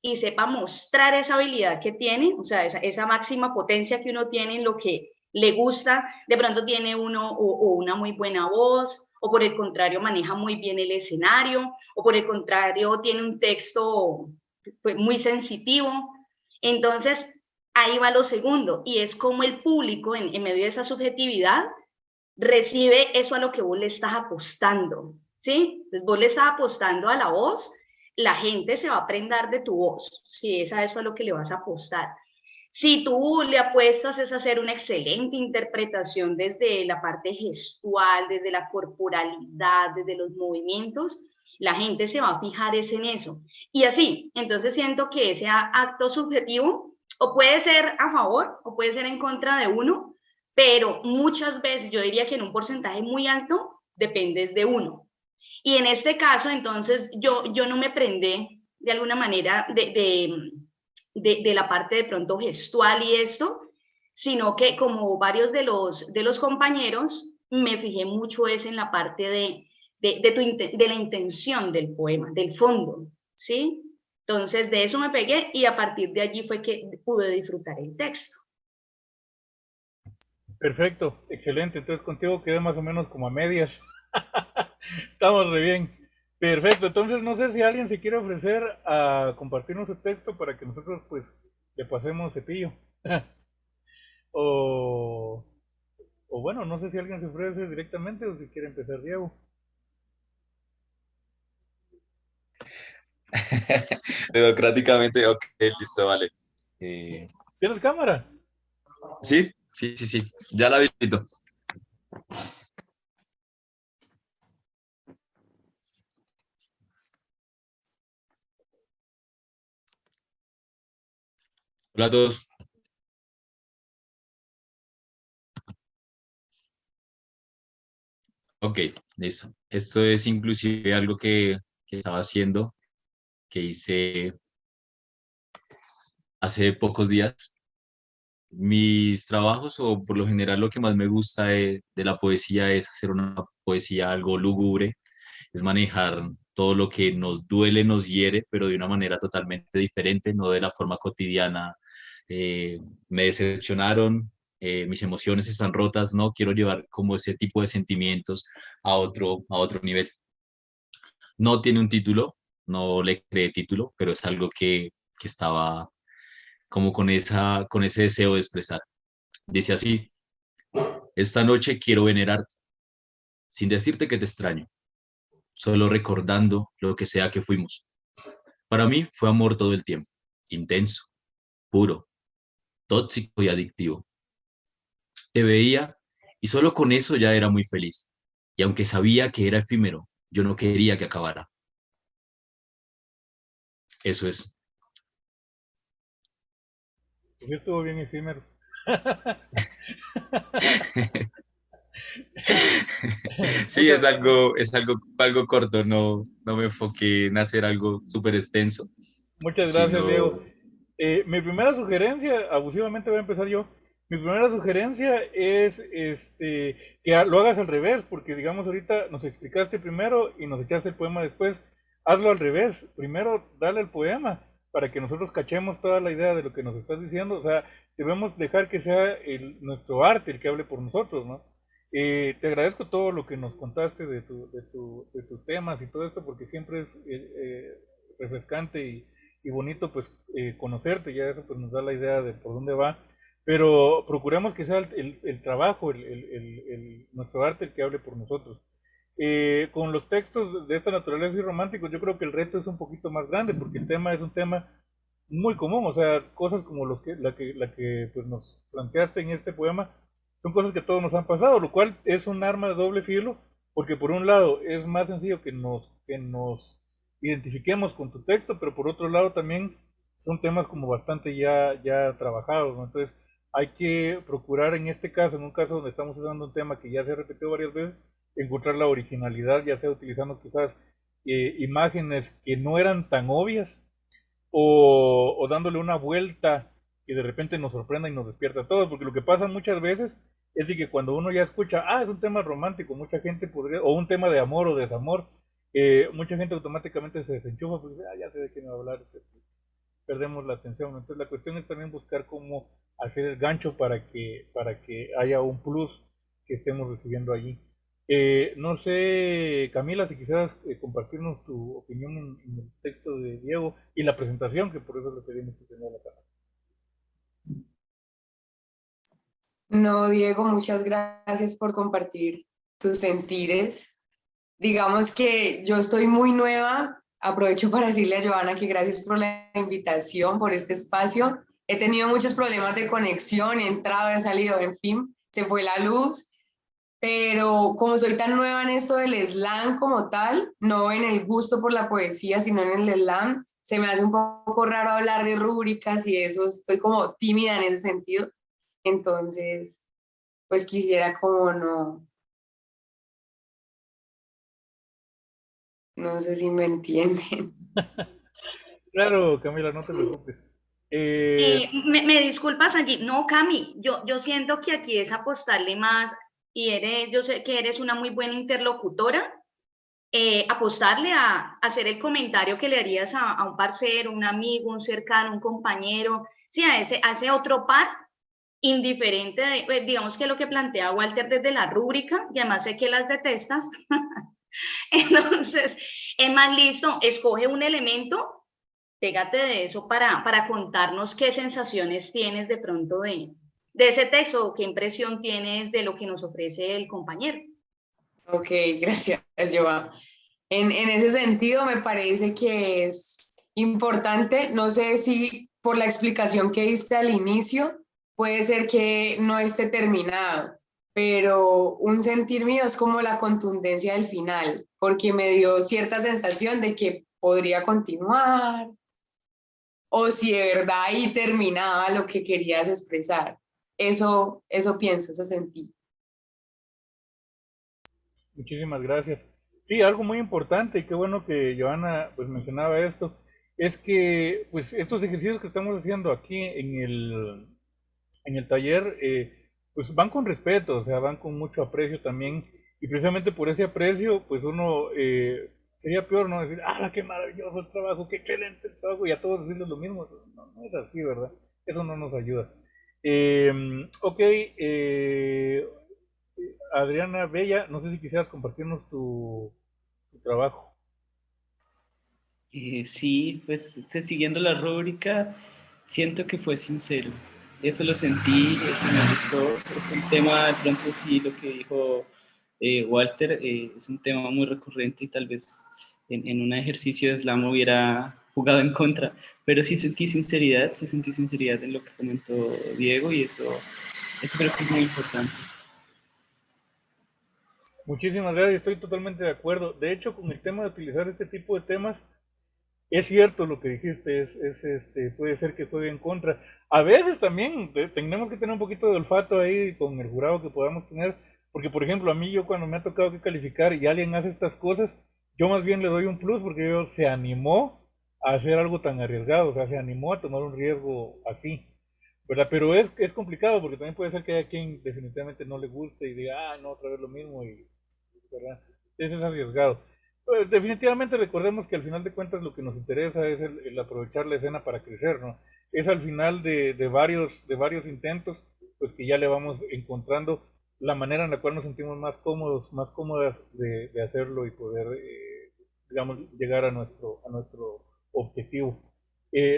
y sepa mostrar esa habilidad que tiene, o sea, esa máxima potencia que uno tiene en lo que le gusta, de pronto tiene uno o una muy buena voz, o por el contrario maneja muy bien el escenario, o por el contrario tiene un texto pues, muy sensitivo. Entonces, ahí va lo segundo, y es como el público, en medio de esa subjetividad, recibe eso a lo que vos le estás apostando, ¿sí? Entonces vos le estás apostando a la voz, la gente se va a prendar de tu voz, si es a eso a lo que le vas a apostar. Si tú le apuestas es hacer una excelente interpretación desde la parte gestual, desde la corporalidad, desde los movimientos, la gente se va a fijar es en eso. Y así, entonces siento que ese acto subjetivo o puede ser a favor o puede ser en contra de uno, pero muchas veces, yo diría que en un porcentaje muy alto, dependes de uno. Y en este caso, entonces, yo no me prendé de alguna manera de la parte de pronto gestual y esto, sino que como varios de los compañeros, me fijé mucho es en la parte de la intención del poema, del fondo, ¿sí? Entonces, de eso me pegué y a partir de allí fue que pude disfrutar el texto. Perfecto, excelente. Entonces contigo quedé más o menos como a medias. Estamos re bien. Perfecto, entonces no sé si alguien se quiere ofrecer a compartirnos su texto para que nosotros pues le pasemos cepillo. o bueno, no sé si alguien se ofrece directamente o si quiere empezar Diego. Democráticamente, ok, listo, vale. ¿Tienes cámara? Sí, sí, sí, sí, ya la habilito. Hola a todos. Ok, listo. Esto es inclusive algo que estaba haciendo, que hice hace pocos días. Mis trabajos, o por lo general lo que más me gusta de la poesía es hacer una poesía algo lúgubre, es manejar todo lo que nos duele, nos hiere, pero de una manera totalmente diferente, no de la forma cotidiana. Me decepcionaron, mis emociones están rotas, no quiero llevar como ese tipo de sentimientos a otro nivel. No tiene un título, no le creé título, pero es algo que estaba como con ese deseo de expresar. Dice así: esta noche quiero venerarte, sin decirte que te extraño, solo recordando lo que sea que fuimos. Para mí fue amor todo el tiempo, intenso, puro, tóxico y adictivo. Te veía y solo con eso ya era muy feliz. Y aunque sabía que era efímero, yo no quería que acabara. Eso es. Pues estuvo bien efímero. Sí, Muchas, algo corto, no, no me enfoqué en hacer algo súper extenso, muchas gracias, sino, Diego. Mi primera sugerencia, abusivamente voy a empezar yo. Mi primera sugerencia es que lo hagas al revés, porque digamos ahorita nos explicaste primero y nos echaste el poema después. Hazlo al revés. Primero dale el poema para que nosotros cachemos toda la idea de lo que nos estás diciendo. O sea, debemos dejar que sea nuestro arte el que hable por nosotros, ¿no? Te agradezco todo lo que nos contaste de tus temas y todo esto, porque siempre es refrescante y bonito pues conocerte, ya eso pues nos da la idea de por dónde va, pero procuremos que sea el trabajo, nuestro arte el que hable por nosotros. Con los textos de esta naturaleza y románticos, yo creo que el reto es un poquito más grande, porque el tema es un tema muy común, o sea, cosas como la que pues, nos planteaste en este poema, son cosas que a todos nos han pasado, lo cual es un arma de doble filo, porque por un lado es más sencillo que nos identifiquemos con tu texto, pero por otro lado también son temas como bastante ya trabajados, ¿no? Entonces hay que procurar en este caso, en un caso donde estamos usando un tema que ya se ha repetido varias veces, encontrar la originalidad, ya sea utilizando quizás imágenes que no eran tan obvias, o dándole una vuelta y de repente nos sorprenda y nos despierta a todos, porque lo que pasa muchas veces es de que cuando uno ya escucha, es un tema romántico, mucha gente podría, o un tema de amor o desamor, mucha gente automáticamente se desenchufa porque dice, ya sé de qué me va a hablar, perdemos la atención. Entonces la cuestión es también buscar cómo hacer el gancho para que haya un plus que estemos recibiendo allí. No sé, Camila, si quisieras compartirnos tu opinión en el texto de Diego y la presentación, que por eso le pedimos que tenga la cámara. No, Diego, muchas gracias por compartir tus sentires. Digamos que yo estoy muy nueva. Aprovecho para decirle a Joana que gracias por la invitación, por este espacio. He tenido muchos problemas de conexión, he entrado, he salido, en fin, se fue la luz. Pero como soy tan nueva en esto del slam como tal, no en el gusto por la poesía, sino en el slam, se me hace un poco raro hablar de rúbricas y eso, estoy como tímida en ese sentido. Entonces, pues quisiera como no sé si me entienden. Claro, Camila, no te preocupes. Eh, Me disculpas allí. No, Cami, yo siento que aquí es apostarle más y yo sé que eres una muy buena interlocutora, apostarle a hacer el comentario que le harías a un parcero, un amigo, un cercano, un compañero, sí, a ese otro par, indiferente, digamos que lo que plantea Walter desde la rúbrica, y además sé que las detestas, entonces es más listo, escoge un elemento, pégate de eso para contarnos qué sensaciones tienes de pronto de ese texto, qué impresión tienes de lo que nos ofrece el compañero. Ok, gracias, Joa. En ese sentido, me parece que es importante, no sé si por la explicación que diste al inicio, puede ser que no esté terminado, pero un sentir mío es como la contundencia del final, porque me dio cierta sensación de que podría continuar, o si de verdad ahí terminaba lo que querías expresar. Eso pienso, eso sentí. Muchísimas gracias. Sí, algo muy importante y qué bueno que Joana pues mencionaba esto, es que pues estos ejercicios que estamos haciendo aquí en el taller pues van con respeto, o sea, van con mucho aprecio también y precisamente por ese aprecio pues uno sería peor no decir, ah, qué maravilloso el trabajo, qué excelente el trabajo y a todos decirles lo mismo, no, no es así, ¿verdad? Eso no nos ayuda. Ok, Adriana Bella, no sé si quisieras compartirnos tu trabajo. Sí, pues siguiendo la rúbrica, siento que fue sincero. Eso lo sentí, eso me gustó. Es un tema, de pronto sí, lo que dijo Walter, es un tema muy recurrente y tal vez en un ejercicio de slam hubiera jugado en contra, pero sí sentí sinceridad en lo que comentó Diego y eso creo que es muy importante. Muchísimas gracias, estoy totalmente de acuerdo. De hecho, con el tema de utilizar este tipo de temas, es cierto lo que dijiste, puede ser que juegue en contra. A veces también tenemos que tener un poquito de olfato ahí con el jurado que podamos tener, porque por ejemplo a mí yo cuando me ha tocado que calificar y alguien hace estas cosas, yo más bien le doy un plus porque yo se animó a hacer algo tan arriesgado, o sea, se animó a tomar un riesgo así, ¿verdad? Pero es complicado porque también puede ser que haya quien definitivamente no le guste y diga, ah, no, otra vez lo mismo, y, ¿verdad? Ese es arriesgado. Pues, definitivamente recordemos que al final de cuentas lo que nos interesa es el aprovechar la escena para crecer, ¿no? Es al final de varios intentos, pues que ya le vamos encontrando la manera en la cual nos sentimos más cómodos, más cómodas de hacerlo y poder, digamos, llegar a nuestro objetivo.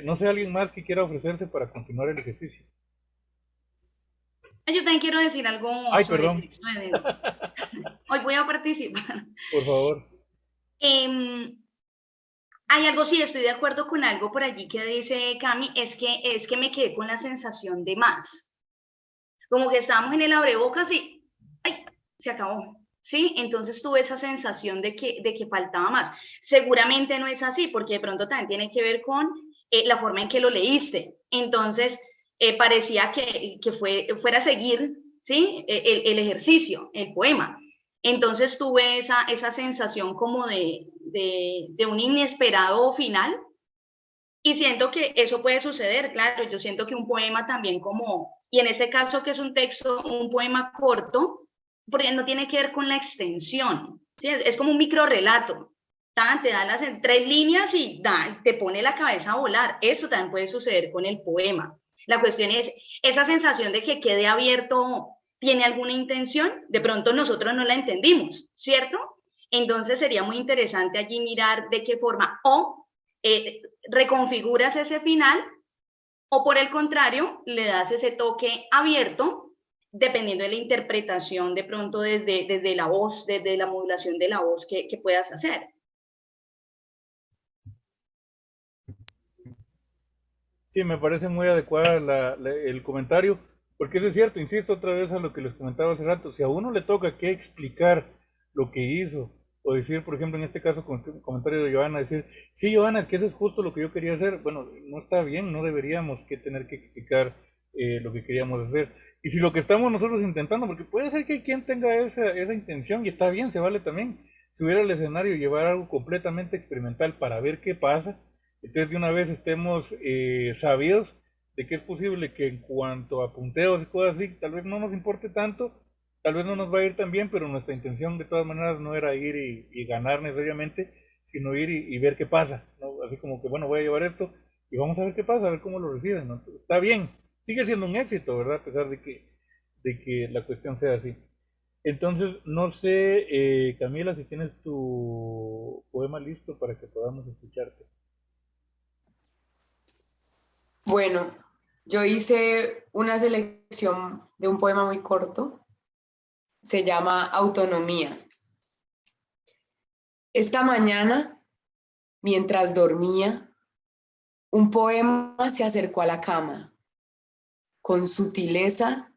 No sé, alguien más que quiera ofrecerse para continuar el ejercicio. Yo también quiero decir algo Ay, sobre el perdón, texto de Denver. Hoy voy a participar. por favor. Em, Hay algo, sí, estoy de acuerdo con algo por allí que dice Cami, es que me quedé con la sensación de más. Como que estábamos en el abrebocas y ¡ay! Se acabó. ¿Sí? Entonces tuve esa sensación de que faltaba más. Seguramente no es así, porque de pronto también tiene que ver con la forma en que lo leíste. Entonces, parecía fuera a seguir, ¿sí? El ejercicio, el poema. Entonces tuve esa sensación como de un inesperado final y siento que eso puede suceder, claro, yo siento que un poema también como, y en ese caso que es un texto, un poema corto, porque no tiene que ver con la extensión, ¿sí? Es como un micro relato, te da las en 3 líneas y te pone la cabeza a volar, eso también puede suceder con el poema. La cuestión es esa sensación de que quede abierto, ¿tiene alguna intención? De pronto nosotros no la entendimos, ¿cierto? Entonces sería muy interesante allí mirar de qué forma, o reconfiguras ese final o por el contrario, le das ese toque abierto dependiendo de la interpretación de pronto desde la voz, desde la modulación de la voz que puedas hacer. Sí, me parece muy adecuada el comentario, porque eso es cierto, insisto otra vez a lo que les comentaba hace rato, si a uno le toca que explicar lo que hizo, o decir, por ejemplo, en este caso con el comentario de Joana, decir, sí, Joana, es que eso es justo lo que yo quería hacer, bueno, no está bien, no deberíamos que tener que explicar lo que queríamos hacer. Y si lo que estamos nosotros intentando, porque puede ser que quien tenga esa intención, y está bien, se vale también, subir al escenario y llevar algo completamente experimental para ver qué pasa, entonces de una vez estemos sabidos de que es posible que en cuanto a punteos y cosas así, tal vez no nos importe tanto, tal vez no nos va a ir tan bien, pero nuestra intención de todas maneras no era ir y ganar necesariamente, sino ir y ver qué pasa, ¿no? Así como que, bueno, voy a llevar esto y vamos a ver qué pasa, a ver cómo lo reciben, ¿no? Está bien, sigue siendo un éxito, ¿verdad? A pesar de que la cuestión sea así. Entonces, no sé, Camila, si tienes tu poema listo para que podamos escucharte. Bueno, Yo hice una selección de un poema muy corto, se llama Autonomía. Esta mañana, mientras dormía, un poema se acercó a la cama. Con sutileza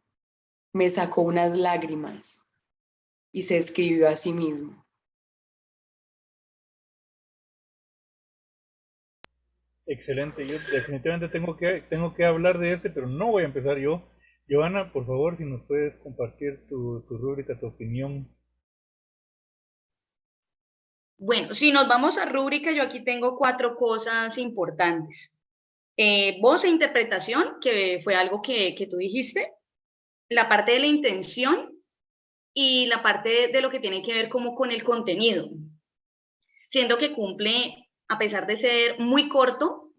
me sacó unas lágrimas y se escribió a sí mismo. Excelente, yo definitivamente tengo que hablar de este, pero no voy a empezar yo. Joana, por favor, si nos puedes compartir tu rúbrica, tu opinión. Bueno, si nos vamos a rúbrica, yo aquí tengo 4 cosas importantes. Voz e interpretación, que fue algo que tú dijiste, la parte de la intención y la parte de lo que tiene que ver como con el contenido, siendo que cumple, a pesar de ser muy corto,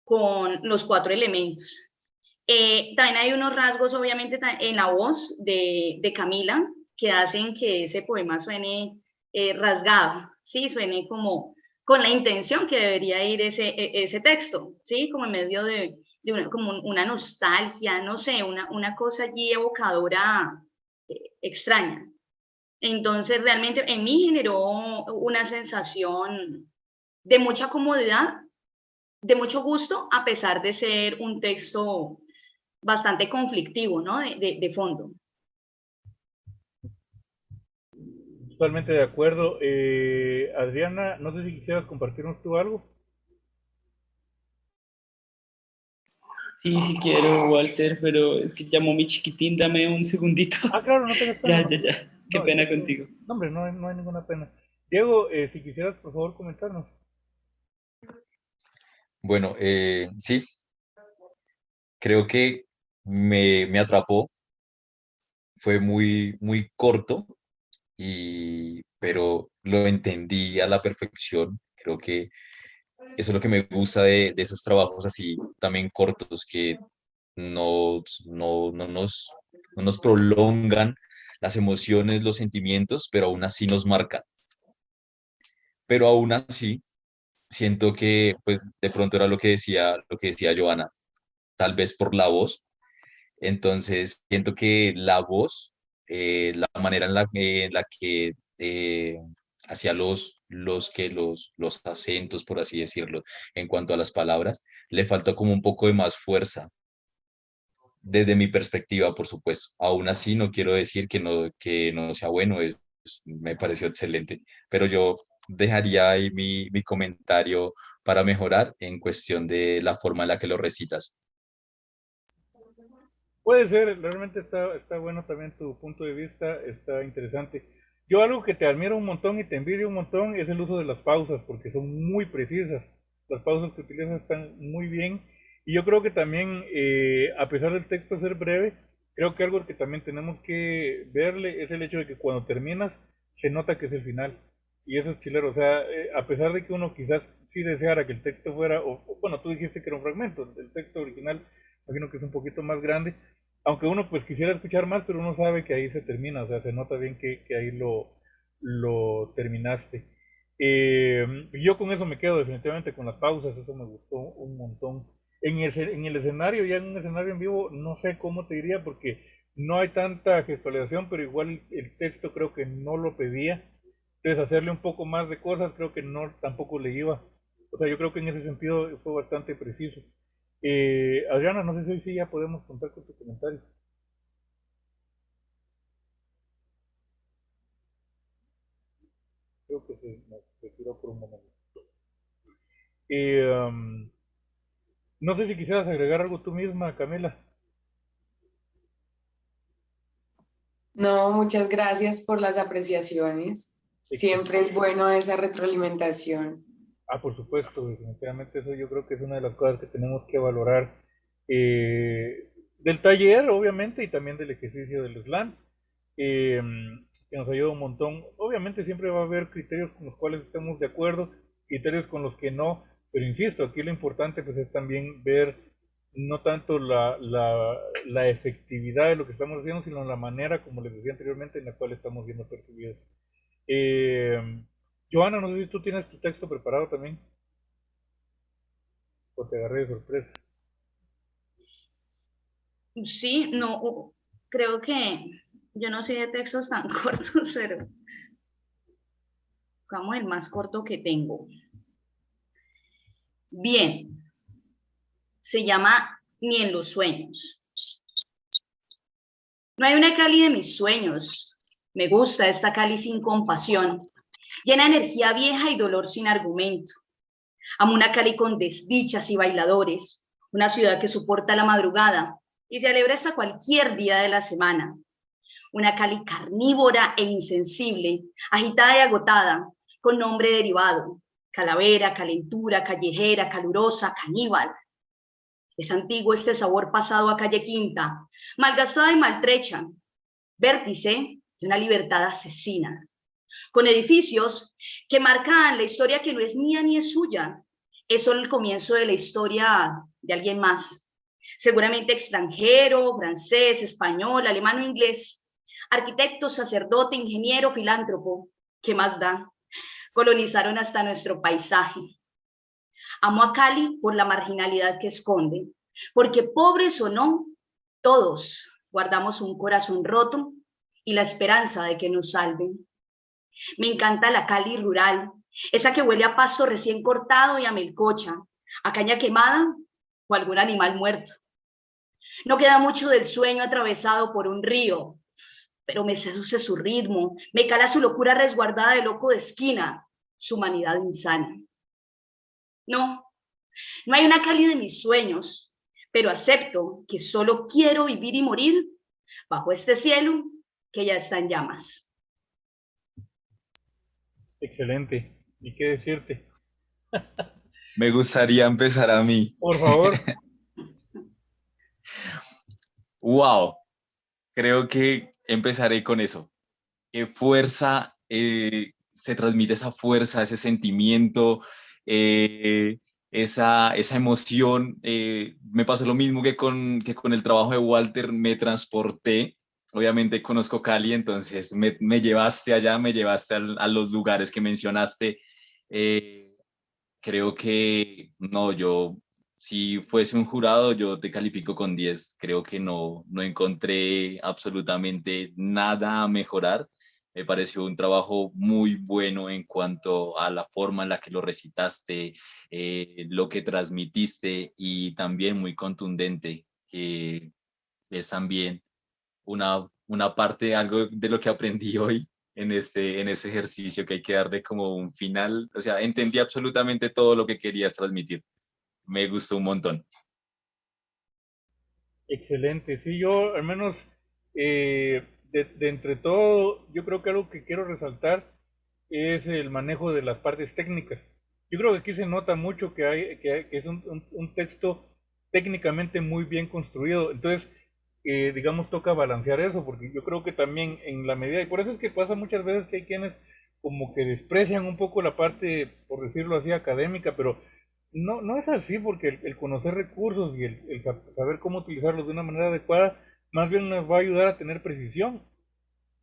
con los 4 elementos. También hay unos rasgos, obviamente, en la voz de Camila que hacen que ese poema suene rasgado, ¿sí? Suene como con la intención que debería ir ese texto, ¿sí? Como en medio de como una nostalgia, no sé, una cosa allí evocadora extraña. Entonces, realmente en mí generó una sensación de mucha comodidad, de mucho gusto, a pesar de ser un texto bastante conflictivo, ¿no? De fondo. Totalmente de acuerdo. Adriana, no sé si quisieras compartirnos tú algo. Sí, sí quiero, Walter, pero es que llamó mi chiquitín, dame un segundito. Ah, claro, no tengas pena. Ya, ya, ya. Qué No, pena contigo. no, hombre, no hay ninguna pena. Diego, si quisieras, por favor, comentarnos. Bueno, sí, creo que me atrapó, fue muy, muy corto, pero lo entendí a la perfección. Creo que eso es lo que me gusta de esos trabajos así también cortos, que no, no nos prolongan las emociones, los sentimientos, pero aún así nos marcan. Pero aún así, siento que, pues, de pronto era lo que decía Joana, tal vez por la voz. Entonces, siento que la voz, la manera en la que hacía los acentos, por así decirlo, en cuanto a las palabras, le faltó como un poco de más fuerza, desde mi perspectiva, por supuesto. Aún así, no quiero decir que no sea bueno, me pareció excelente, pero yo dejaría ahí mi comentario para mejorar en cuestión de la forma en la que lo recitas. Puede ser, realmente está bueno también tu punto de vista, está interesante. Yo algo que te admiro un montón y te envidio un montón es el uso de las pausas, porque son muy precisas. Las pausas que utilizas están muy bien. Y yo creo que también, a pesar del texto ser breve, creo que algo que también tenemos que verle es el hecho de que cuando terminas se nota que es el final. Y eso es chilero. O sea, a pesar de que uno quizás sí deseara que el texto fuera, bueno, tú dijiste que era un fragmento, el texto original imagino que es un poquito más grande, aunque uno pues quisiera escuchar más, pero uno sabe que ahí se termina, o sea, se nota bien que ahí lo terminaste. Yo con eso me quedo definitivamente con las pausas, eso me gustó un montón. En el escenario, ya en un escenario en vivo, no sé cómo te diría, porque no hay tanta gestualización, pero igual el texto creo que no lo pedía. Entonces hacerle un poco más de cosas creo que no tampoco le iba. O sea, yo creo que en ese sentido fue bastante preciso. Adriana, no sé si hoy sí ya podemos contar con tu comentario. Creo que se nos retiró por un momento. No sé si quisieras agregar algo tú misma, Camila. No, muchas gracias por las apreciaciones. Siempre es bueno esa retroalimentación. Ah, por supuesto, definitivamente eso yo creo que es una de las cosas que tenemos que valorar del taller, obviamente, y también del ejercicio del slam, eh, que nos ayuda un montón. Obviamente siempre va a haber criterios con los cuales estemos de acuerdo, criterios con los que no, pero insisto, aquí lo importante pues es también ver no tanto la efectividad de lo que estamos haciendo, sino la manera, como les decía anteriormente, en la cual estamos viendo percibidos. Eh, Joana, no sé si tú tienes tu texto preparado también, o te agarré de sorpresa. Sí, no, creo que yo no soy de textos tan cortos, pero vamos el más corto que tengo. Bien, se llama Ni en los sueños. No hay una Cali de mis sueños. Me gusta esta Cali sin compasión, llena de energía vieja y dolor sin argumento. Amo una Cali con desdichas y bailadores, una ciudad que soporta la madrugada y se alegra hasta cualquier día de la semana. Una Cali carnívora e insensible, agitada y agotada, con nombre derivado, calavera, calentura, callejera, calurosa, caníbal. Es antiguo este sabor pasado a calle Quinta, malgastada y maltrecha, vértice de una libertad asesina, con edificios que marcan la historia que no es mía ni es suya, es solo el comienzo de la historia de alguien más, seguramente extranjero, francés, español, alemán o inglés, arquitecto, sacerdote, ingeniero, filántropo, ¿qué más da? Colonizaron hasta nuestro paisaje. Amo a Cali por la marginalidad que esconde, porque pobres o no, todos guardamos un corazón roto y la esperanza de que nos salven. Me encanta la Cali rural, esa que huele a pasto recién cortado y a melcocha, a caña quemada o algún animal muerto. No queda mucho del sueño atravesado por un río, pero me seduce su ritmo, me cala su locura resguardada de loco de esquina, su humanidad insana. No, no hay una Cali de mis sueños, pero acepto que solo quiero vivir y morir bajo este cielo que ya está en llamas. Excelente. ¿Y qué decirte? Me gustaría empezar a mí. Por favor. Wow, creo que empezaré con eso. ¿Qué fuerza se transmite esa fuerza, ese sentimiento, esa emoción? Me pasó lo mismo que con el trabajo de Walter, me transporté. Obviamente conozco Cali, entonces me llevaste allá, me llevaste a los lugares que mencionaste. Eh, Creo que no, yo, si fuese un jurado, yo te califico con 10. Creo que no encontré absolutamente nada a mejorar. Me pareció un trabajo muy bueno en cuanto a la forma en la que lo recitaste, lo que transmitiste y también muy contundente, que es también una parte, algo de lo que aprendí hoy en este ejercicio, que hay que darle como un final. O sea, entendí absolutamente todo lo que querías transmitir. Me gustó un montón. Excelente. Sí, yo al menos de entre todo, yo creo que algo que quiero resaltar es el manejo de las partes técnicas. Yo creo que aquí se nota mucho que es un texto técnicamente muy bien construido. Entonces, digamos, toca balancear eso, porque yo creo que también en la medida, y por eso es que pasa muchas veces que hay quienes como que desprecian un poco la parte, por decirlo así, académica, pero no es así, porque el conocer recursos y el saber cómo utilizarlos de una manera adecuada, más bien nos va a ayudar a tener precisión.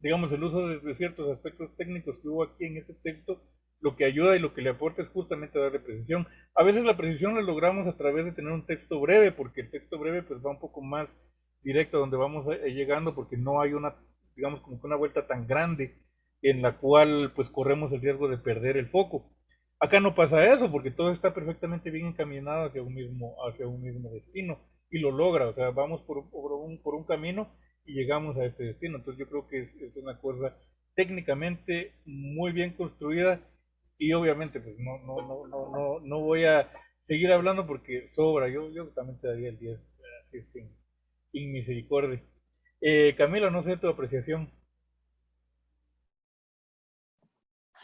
Digamos, el uso de ciertos aspectos técnicos que hubo aquí en este texto, lo que ayuda y lo que le aporta es justamente darle precisión. A veces la precisión la logramos a través de tener un texto breve, porque el texto breve pues va un poco más directo a donde vamos llegando, porque no hay una, digamos, como que una vuelta tan grande en la cual pues corremos el riesgo de perder el foco. Acá no pasa eso, porque todo está perfectamente bien encaminado hacia un mismo destino, y lo logra. O sea, vamos por un camino y llegamos a este destino. Entonces yo creo que es una cosa técnicamente muy bien construida, y obviamente pues no voy a seguir hablando porque sobra. Yo también te daría el 10, así sin misericordia. Camila, no sé tu apreciación.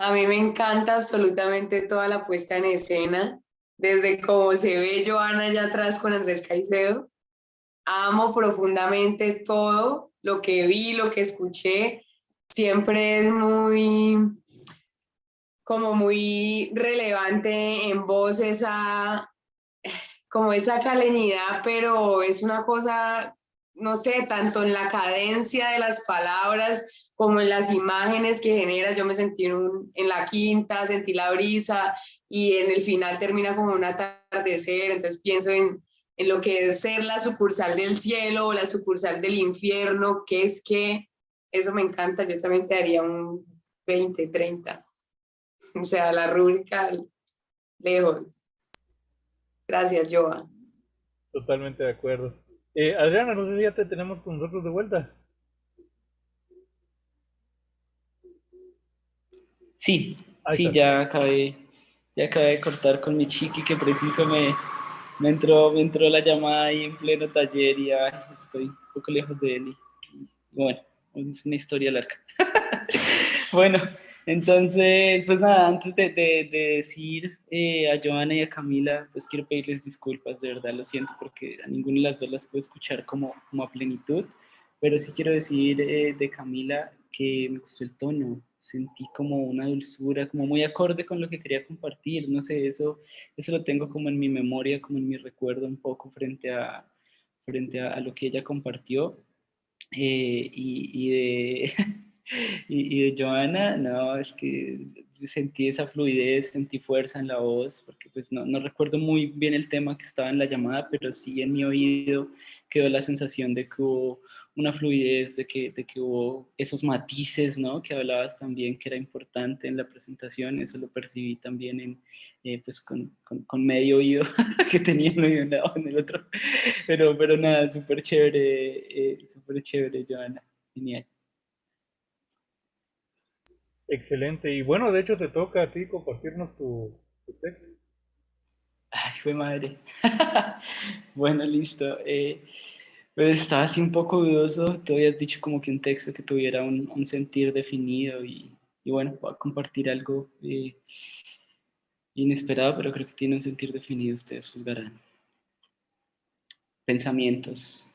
A mí me encanta absolutamente toda la puesta en escena, desde cómo se ve Joana allá atrás con Andrés Caicedo. Amo profundamente todo lo que vi, lo que escuché. Siempre es como muy relevante en voz como esa calenidad, pero es una cosa, no sé, tanto en la cadencia de las palabras como en las imágenes que genera. Yo me sentí en la quinta, sentí la brisa, y en el final termina como un atardecer, entonces pienso en lo que es ser la sucursal del cielo o la sucursal del infierno, qué es qué, eso me encanta, yo también te daría un 20, 30. O sea, la rúbrica lejos. Gracias, Joa. Totalmente de acuerdo. Adriana, no sé si ya te tenemos con nosotros de vuelta. Sí, Ahí sí, está. ya acabé de cortar con mi chiqui que preciso me entró la llamada ahí en pleno taller y ay, estoy un poco lejos de él. Y bueno, es una historia larga. Bueno, entonces, pues nada, antes de decir a Joana y a Camila, pues quiero pedirles disculpas, de verdad, lo siento, porque a ninguna de las dos las puedo escuchar como a plenitud, pero sí quiero decir de Camila que me gustó el tono, sentí como una dulzura, como muy acorde con lo que quería compartir, no sé, eso lo tengo como en mi memoria, como en mi recuerdo un poco frente a lo que ella compartió. Y de, y de Joana, no, es que sentí esa fluidez, sentí fuerza en la voz, porque pues no recuerdo muy bien el tema que estaba en la llamada, pero sí en mi oído quedó la sensación de que hubo una fluidez, de que hubo esos matices, ¿no? Que hablabas también que era importante en la presentación, eso lo percibí también pues con medio oído, que tenía un oído en un lado, en el otro, pero nada, súper chévere, Joana, genial. Excelente. Y bueno, de hecho te toca a ti compartirnos tu texto. Ay, fue madre. Bueno, listo. Pues estaba así un poco dudoso. Tú habías dicho como que un texto que tuviera un sentir definido y bueno, voy a compartir algo inesperado, pero creo que tiene un sentir definido. Ustedes juzgarán. Pensamientos.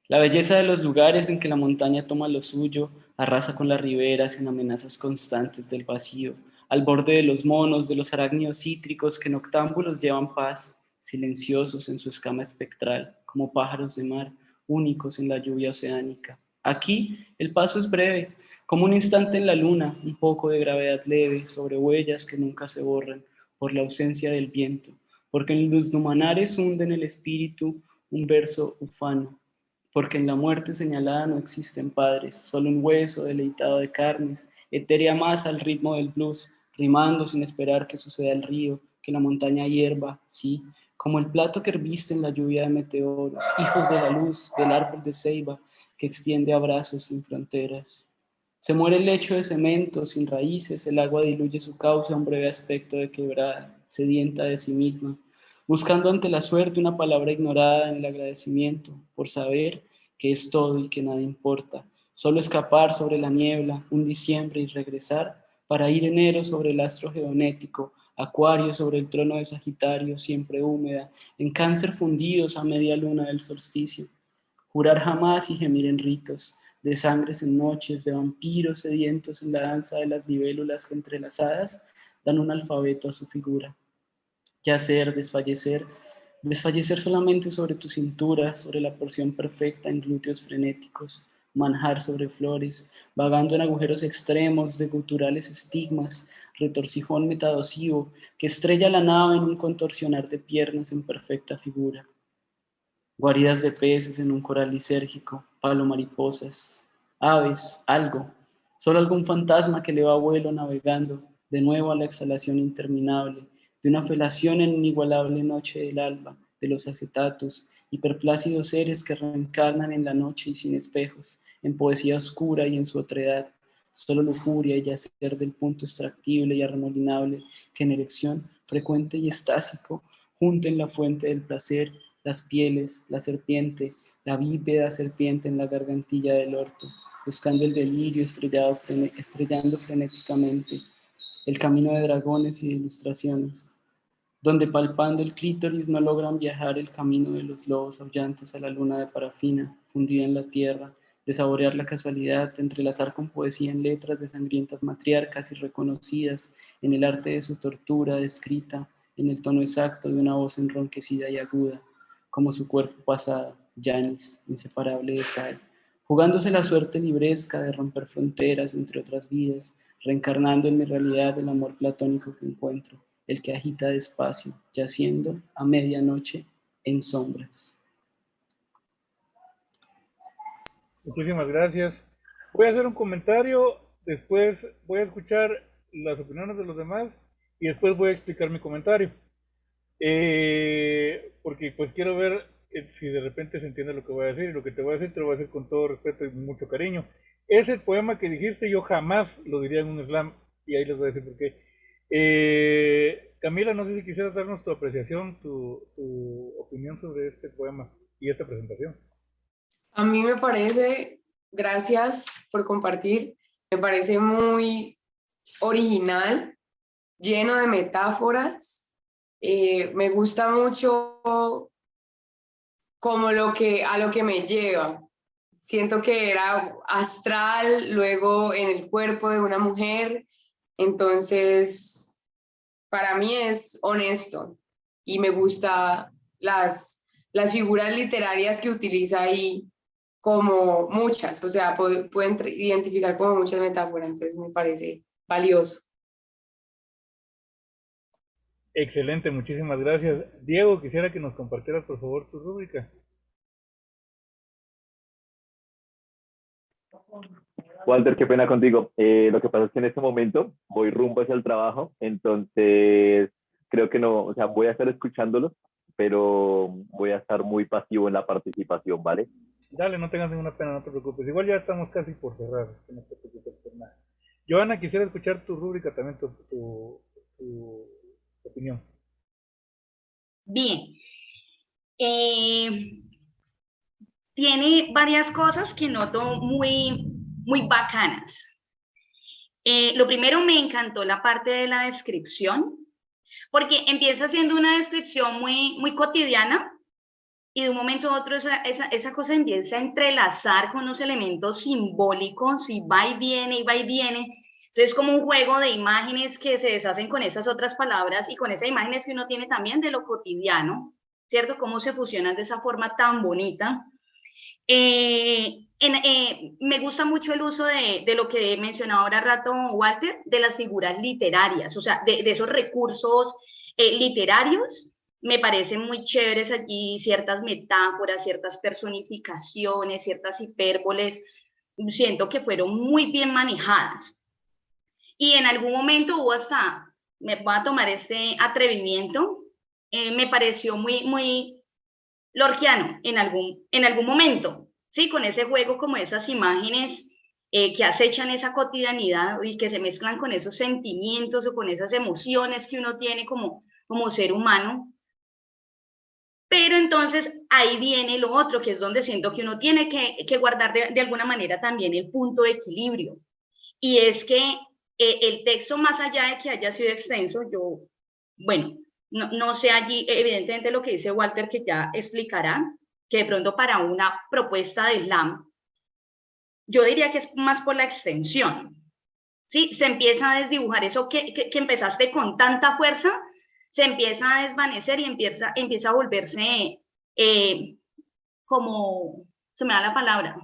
La belleza de los lugares en que la montaña toma lo suyo, arrasa con las riberas en amenazas constantes del vacío, al borde de los monos, de los arácnidos cítricos que noctámbulos llevan paz, silenciosos en su escama espectral, como pájaros de mar, únicos en la lluvia oceánica. Aquí el paso es breve, como un instante en la luna, un poco de gravedad leve sobre huellas que nunca se borran por la ausencia del viento, porque en los numanares hunden el espíritu un verso ufano, porque en la muerte señalada no existen padres, solo un hueso deleitado de carnes, etérea masa al ritmo del blues, rimando sin esperar que suceda el río, que la montaña hierva, sí, como el plato que herviste en la lluvia de meteoros, hijos de la luz, del árbol de ceiba, que extiende abrazos sin fronteras. Se muere el lecho de cemento, sin raíces, el agua diluye su cauce a un breve aspecto de quebrada, sedienta de sí misma, buscando ante la suerte una palabra ignorada en el agradecimiento, por saber que es todo y que nada importa, solo escapar sobre la niebla un diciembre y regresar para ir enero sobre el astro geonético, Acuario sobre el trono de Sagitario, siempre húmeda, en Cáncer fundidos a media luna del solsticio, jurar jamás y gemir en ritos, de sangres en noches, de vampiros sedientos en la danza de las libélulas que entrelazadas dan un alfabeto a su figura. Yacer, desfallecer solamente sobre tu cintura, sobre la porción perfecta en glúteos frenéticos, manjar sobre flores, vagando en agujeros extremos de guturales estigmas, retorcijón metadosivo que estrella la nave en un contorsionar de piernas en perfecta figura. Guaridas de peces en un coral lisérgico, palomariposas, aves, algo, solo algún fantasma que le va a vuelo navegando de nuevo a la exhalación interminable de una felación en inigualable noche del alba, de los acetatos, hiperplácidos seres que reencarnan en la noche y sin espejos, en poesía oscura y en su otredad, solo lujuria y yacer del punto extractible y arremolinable que en erección frecuente y estásico junten la fuente del placer, las pieles, la serpiente, la bípeda serpiente en la gargantilla del orto, buscando el delirio estrellando frenéticamente, el camino de dragones y de ilustraciones, donde palpando el clítoris no logran viajar el camino de los lobos aullantes a la luna de parafina, fundida en la tierra, de saborear la casualidad, de entrelazar con poesía en letras de sangrientas matriarcas irreconocidas, en el arte de su tortura descrita, en el tono exacto de una voz enronquecida y aguda, como su cuerpo pasado, Janis, inseparable de Sal, jugándose la suerte libresca de romper fronteras entre otras vidas, reencarnando en mi realidad el amor platónico que encuentro, el que agita despacio, yaciendo a medianoche en sombras. Muchísimas gracias. Voy a hacer un comentario, después voy a escuchar las opiniones de los demás y después voy a explicar mi comentario. Porque pues quiero ver si de repente se entiende lo que voy a decir, y lo que te voy a decir te lo voy a decir con todo respeto y mucho cariño. Ese poema que dijiste yo jamás lo diría en un slam, y ahí les voy a decir por qué. Camila, no sé si quisieras darnos tu apreciación, tu opinión sobre este poema y esta presentación. A mí me parece, gracias por compartir, me parece muy original, lleno de metáforas. Me gusta mucho como a lo que me lleva. Siento que era astral, luego en el cuerpo de una mujer, entonces para mí es honesto y me gusta las figuras literarias que utiliza ahí, como muchas, o sea, pueden identificar como muchas metáforas, entonces me parece valioso. Excelente, muchísimas gracias. Diego, quisiera que nos compartieras por favor tu rúbrica. Walter, qué pena contigo. Lo que pasa es que en este momento voy rumbo hacia el trabajo, entonces creo que no, o sea, voy a estar escuchándolo, pero voy a estar muy pasivo en la participación, ¿vale? Dale, no tengas ninguna pena, no te preocupes. Igual ya estamos casi por cerrar, no te preocupes por nada. Joana, quisiera escuchar tu rúbrica también, tu opinión. Bien. Tiene varias cosas que noto muy bacanas. Lo primero, me encantó la parte de la descripción, porque empieza siendo una descripción muy cotidiana, y de un momento a otro esa cosa empieza a entrelazar con los elementos simbólicos, y va y viene, y va y viene. Entonces, como un juego de imágenes que se deshacen con esas otras palabras y con esas imágenes que uno tiene también de lo cotidiano, ¿cierto? Cómo se fusionan de esa forma tan bonita. Me gusta mucho el uso de lo que mencionaba ahora rato Walter, de las figuras literarias, o sea, de esos recursos literarios. Me parecen muy chéveres allí ciertas metáforas, ciertas personificaciones, ciertas hipérboles. Siento que fueron muy bien manejadas. Y en algún momento hubo hasta, me voy a tomar este atrevimiento, me pareció muy lorquiano en algún momento, ¿sí? Con ese juego, como esas imágenes que acechan esa cotidianidad y que se mezclan con esos sentimientos o con esas emociones que uno tiene como ser humano. Pero entonces ahí viene lo otro, que es donde siento que uno tiene que guardar de alguna manera también el punto de equilibrio. Y es que el texto, más allá de que haya sido extenso, bueno, no sé allí, evidentemente lo que dice Walter, que ya explicará, que de pronto para una propuesta de slam, yo diría que es más por la extensión, ¿sí? Se empieza a desdibujar eso que empezaste con tanta fuerza, se empieza a desvanecer y empieza a volverse como, se me da la palabra,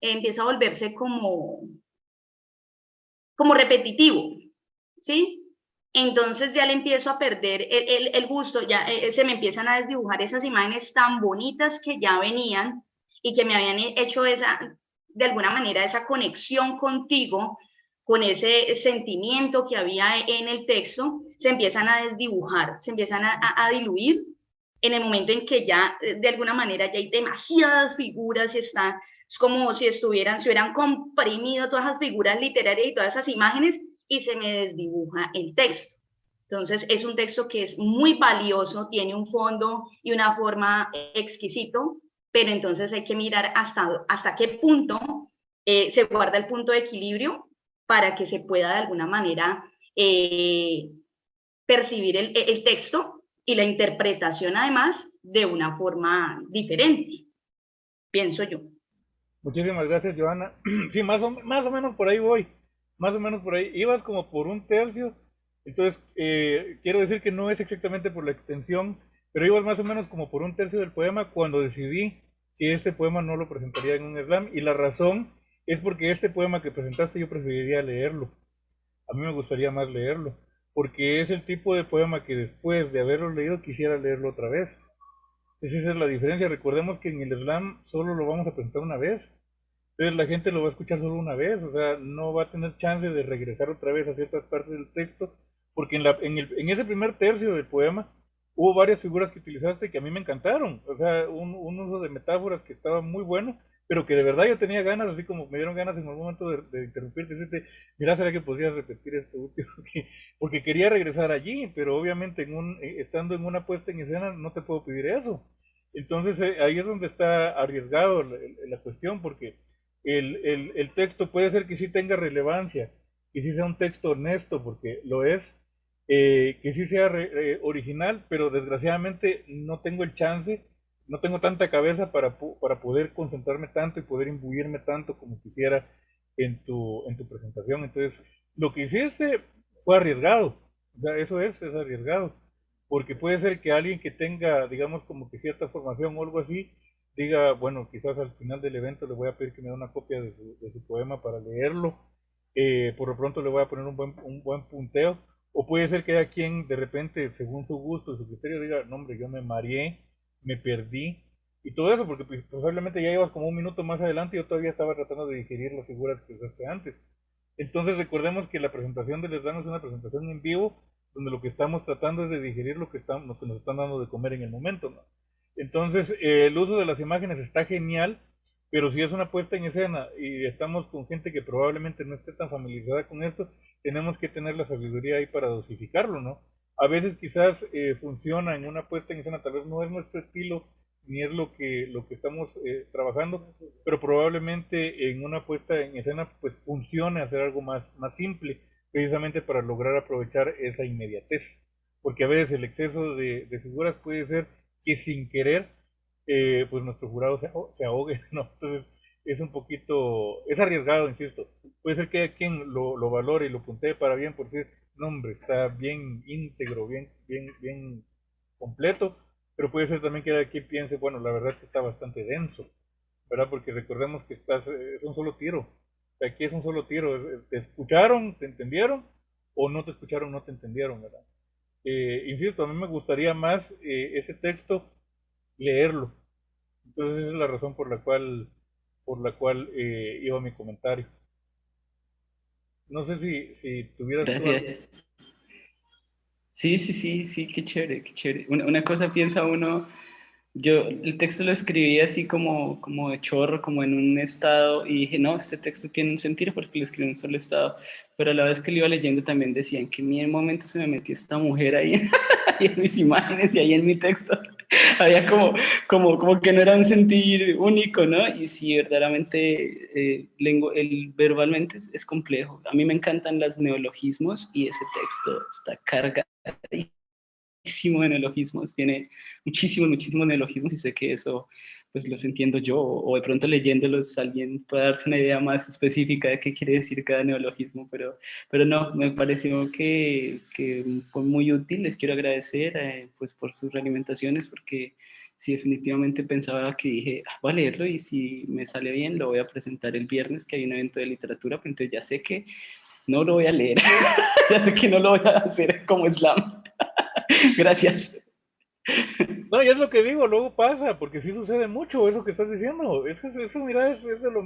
empieza a volverse como repetitivo, ¿sí? Entonces ya le empiezo a perder el gusto, ya se me empiezan a desdibujar esas imágenes tan bonitas que ya venían y que me habían hecho de alguna manera, esa conexión contigo, con ese sentimiento que había en el texto, se empiezan a desdibujar, se empiezan a diluir en el momento en que ya, de alguna manera, ya hay demasiadas figuras y es como si se hubieran comprimido todas las figuras literarias y todas esas imágenes, y se me desdibuja el texto. Entonces, es un texto que es muy valioso, tiene un fondo y una forma exquisito, pero entonces hay que mirar hasta qué punto se guarda el punto de equilibrio para que se pueda de alguna manera percibir el texto y la interpretación además de una forma diferente, pienso yo. Muchísimas gracias, Joana. Sí, más o menos por ahí voy. Más o menos por ahí. Ibas como por un tercio. Entonces, quiero decir que no es exactamente por la extensión, pero ibas más o menos como por un tercio del poema cuando decidí que este poema no lo presentaría en un slam. Y la razón es porque este poema que presentaste yo preferiría leerlo. A mí me gustaría más leerlo, porque es el tipo de poema que después de haberlo leído quisiera leerlo otra vez. Entonces esa es la diferencia. Recordemos que en el slam solo lo vamos a presentar una vez. Entonces la gente lo va a escuchar solo una vez, o sea, no va a tener chance de regresar otra vez a ciertas partes del texto, porque en ese primer tercio del poema hubo varias figuras que utilizaste que a mí me encantaron, o sea, un uso de metáforas que estaba muy bueno, pero que de verdad yo tenía ganas, así como me dieron ganas en algún momento de interrumpirte, decirte, mira, ¿será que podrías repetir esto último? Porque quería regresar allí, pero obviamente estando en una puesta en escena no te puedo pedir eso. Entonces ahí es donde está arriesgado la cuestión, porque el texto puede ser que sí tenga relevancia, que sí sea un texto honesto, porque lo es, que sí sea original, pero desgraciadamente no tengo el chance, no tengo tanta cabeza para poder concentrarme tanto y poder imbuirme tanto como quisiera en tu presentación. Entonces, lo que hiciste fue arriesgado, o sea, es arriesgado, porque puede ser que alguien que tenga, digamos, como que cierta formación o algo así, diga, bueno, quizás al final del evento le voy a pedir que me dé una copia de su poema para leerlo, por lo pronto le voy a poner un buen punteo, o puede ser que haya quien de repente, según su gusto y su criterio, diga, no hombre, yo me mareé, me perdí, y todo eso, porque pues, probablemente ya ibas como un minuto más adelante y yo todavía estaba tratando de digerir las figuras que usaste antes. Entonces recordemos que la presentación del slam es una presentación en vivo, donde lo que estamos tratando es de digerir lo que nos están dando de comer en el momento, ¿no? Entonces, el uso de las imágenes está genial, pero si es una puesta en escena y estamos con gente que probablemente no esté tan familiarizada con esto, tenemos que tener la sabiduría ahí para dosificarlo, ¿no? A veces quizás funciona en una puesta en escena, tal vez no es nuestro estilo, ni es lo que estamos trabajando, pero probablemente en una puesta en escena pues funcione hacer algo más simple, precisamente para lograr aprovechar esa inmediatez, porque a veces el exceso de figuras puede ser que sin querer pues nuestro jurado se ahogue, ¿no? Entonces es arriesgado, insisto. Puede ser que haya quien lo valore y lo puntee para bien, por decir, no hombre, está bien íntegro, bien, bien, bien completo, pero puede ser también que haya quien piense, bueno, la verdad es que está bastante denso, ¿verdad? Porque recordemos que es un solo tiro. Aquí es un solo tiro. ¿Te escucharon, te entendieron? ¿O no te escucharon, no te entendieron, ¿verdad? Insisto, a mí me gustaría más ese texto leerlo. Entonces esa es la razón por la cual iba mi comentario. No sé si tuvieras tú algo. Gracias. Sí, sí, sí, sí, qué chévere, qué chévere. Una cosa piensa uno, yo el texto lo escribí así como de chorro, como en un estado, y dije, no, este texto tiene un sentido porque lo escribí en un solo estado, pero a la vez que lo iba leyendo también decían que en mi momento se me metió esta mujer ahí, ahí en mis imágenes y ahí en mi texto. Había como que no era un sentir único, ¿no? Y sí, verdaderamente verbalmente es complejo. A mí me encantan los neologismos y ese texto está cargadísimo de neologismos, tiene muchísimos, muchísimos neologismos y sé que eso pues los entiendo yo o de pronto leyéndolos alguien puede darse una idea más específica de qué quiere decir cada neologismo, pero no, me pareció que fue muy útil. Les quiero agradecer pues por sus realimentaciones porque sí, definitivamente pensaba que dije, voy a leerlo y si me sale bien lo voy a presentar el viernes que hay un evento de literatura, pero entonces ya sé que no lo voy a leer, ya sé que no lo voy a hacer como slam. Gracias. No, y es lo que digo, luego pasa, porque sí sucede mucho eso que estás diciendo. Eso mira, es de lo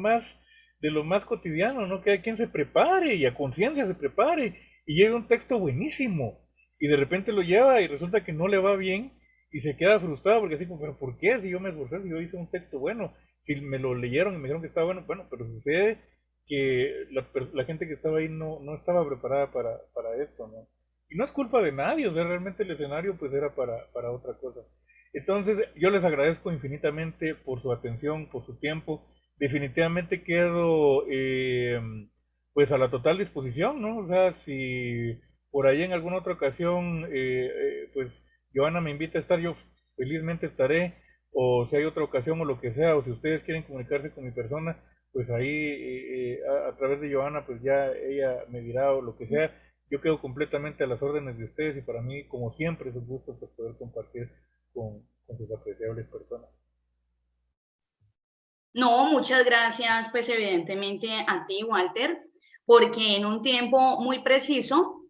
más cotidiano, ¿no? Que hay quien se prepare y a conciencia se prepare y llega un texto buenísimo y de repente lo lleva y resulta que no le va bien y se queda frustrado porque así como, pero ¿por qué? Si yo me esforcé, si yo hice un texto bueno, si me lo leyeron y me dijeron que estaba bueno, bueno, pero sucede que la gente que estaba ahí no estaba preparada para esto, ¿no? Y no es culpa de nadie, o sea, realmente el escenario pues era para otra cosa. Entonces, yo les agradezco infinitamente por su atención, por su tiempo. Definitivamente quedo pues a la total disposición, ¿no? O sea, si por ahí en alguna otra ocasión pues Joana me invita a estar, yo felizmente estaré, o si hay otra ocasión o lo que sea, o si ustedes quieren comunicarse con mi persona, pues ahí a través de Joana, pues ya ella me dirá o lo que sea. Yo quedo completamente a las órdenes de ustedes y para mí, como siempre, es un gusto pues, poder compartir con sus apreciables personas. No, muchas gracias, pues evidentemente a ti, Walter, porque en un tiempo muy preciso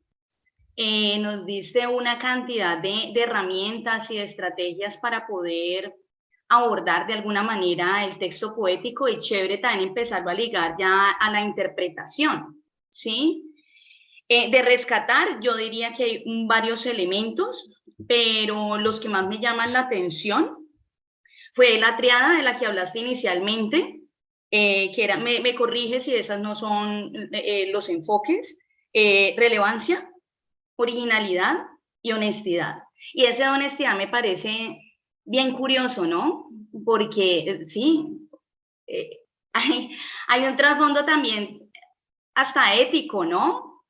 Nos diste una cantidad de herramientas y de estrategias para poder abordar de alguna manera el texto poético y chévere también empezarlo a ligar ya a la interpretación, ¿sí? De rescatar, yo diría que hay varios elementos, pero los que más me llaman la atención fue la triada de la que hablaste inicialmente, que era, me corrige si esas no son los enfoques, relevancia, originalidad y honestidad. Y esa de honestidad me parece bien curioso, ¿no? Porque sí, eh, hay un trasfondo también hasta ético, ¿no?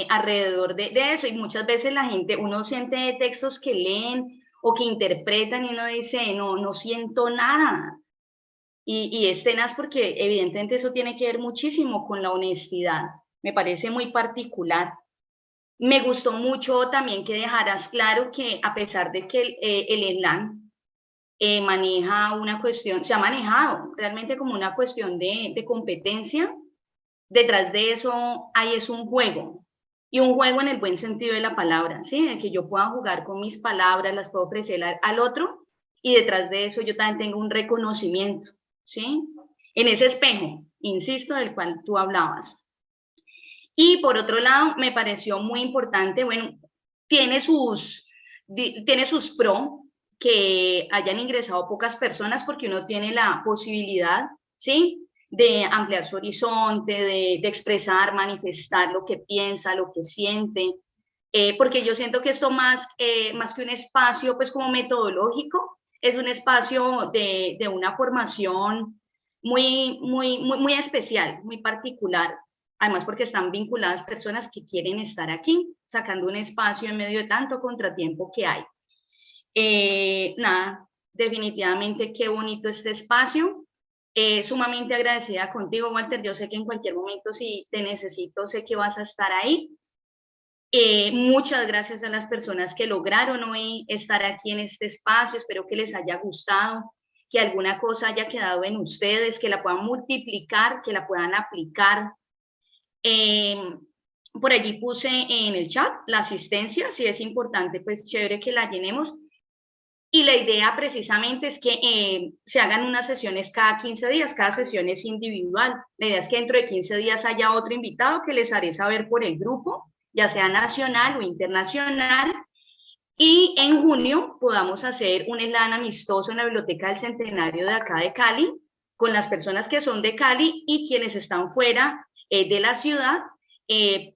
Alrededor de eso, y muchas veces la gente, uno siente textos que leen o que interpretan y uno dice, no, no siento nada. Y es tenaz porque evidentemente eso tiene que ver muchísimo con la honestidad. Me parece muy particular. Me gustó mucho también que dejaras claro que a pesar de que el ELAN maneja una cuestión, se ha manejado realmente como una cuestión de competencia, detrás de eso hay es un juego, y un juego en el buen sentido de la palabra, ¿sí? De que yo pueda jugar con mis palabras, las puedo ofrecer al otro, y detrás de eso yo también tengo un reconocimiento, ¿sí? En ese espejo, insisto, del cual tú hablabas. Y por otro lado, me pareció muy importante, bueno, tiene sus pro que hayan ingresado pocas personas porque uno tiene la posibilidad, ¿sí? De ampliar su horizonte, de expresar, manifestar lo que piensa, lo que siente, porque yo siento que esto más que un espacio, pues como metodológico, es un espacio de una formación muy especial, muy particular, además porque están vinculadas personas que quieren estar aquí, sacando un espacio en medio de tanto contratiempo que hay. Nada, definitivamente qué bonito este espacio. Sumamente agradecida contigo, Walter. Yo sé que en cualquier momento si te necesito, sé que vas a estar ahí. Muchas gracias a las personas que lograron hoy estar aquí en este espacio. Espero que les haya gustado, que alguna cosa haya quedado en ustedes, que la puedan multiplicar, que la puedan aplicar. Por allí puse en el chat la asistencia, si es importante, pues chévere que la llenemos. Y la idea precisamente es que se hagan unas sesiones cada 15 días, cada sesión es individual. La idea es que dentro de 15 días haya otro invitado que les haré saber por el grupo, ya sea nacional o internacional, y en junio podamos hacer un slam amistoso en la Biblioteca del Centenario de acá de Cali, con las personas que son de Cali y quienes están fuera de la ciudad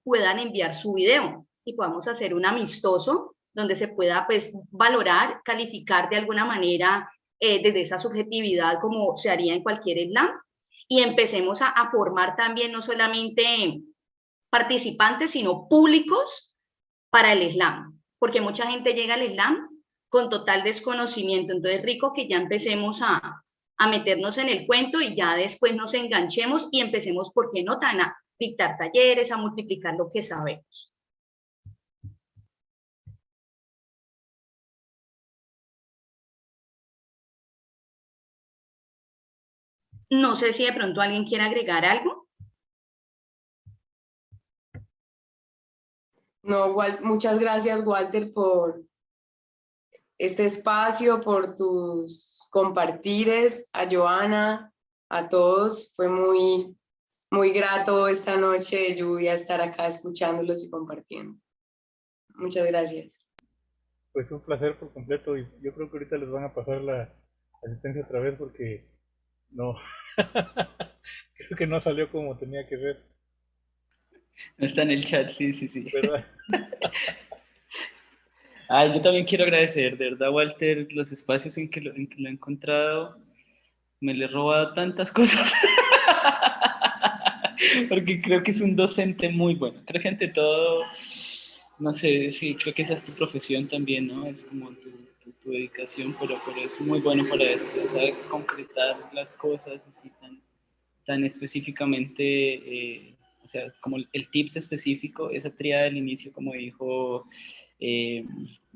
puedan enviar su video y podamos hacer un amistoso donde se pueda pues valorar, calificar de alguna manera desde esa subjetividad como se haría en cualquier slam, y empecemos a formar también no solamente participantes, sino públicos para el slam, porque mucha gente llega al slam con total desconocimiento, entonces rico que ya empecemos a meternos en el cuento y ya después nos enganchemos y empecemos, ¿por qué no, tan a dictar talleres, a multiplicar lo que sabemos? No sé si de pronto alguien quiere agregar algo. No, muchas gracias, Walter, por este espacio, por tus compartires, a Joana, a todos. Fue muy grato esta noche de lluvia estar acá escuchándolos y compartiendo. Muchas gracias. Pues un placer por completo, y yo creo que ahorita les van a pasar la asistencia otra vez porque no, creo que no salió como tenía que ser. No está en el chat, sí. ¿Verdad? Yo también quiero agradecer, de verdad, Walter, los espacios en que lo he encontrado. Me le he robado tantas cosas. Porque creo que es un docente muy bueno. Creo que ante todo, no sé, sí, creo que esa es tu profesión también, ¿no? Es como tu dedicación, pero es muy bueno para eso. O sea, sabe concretar las cosas así tan específicamente, o sea, como el tips específico, esa tríada del inicio, como dijo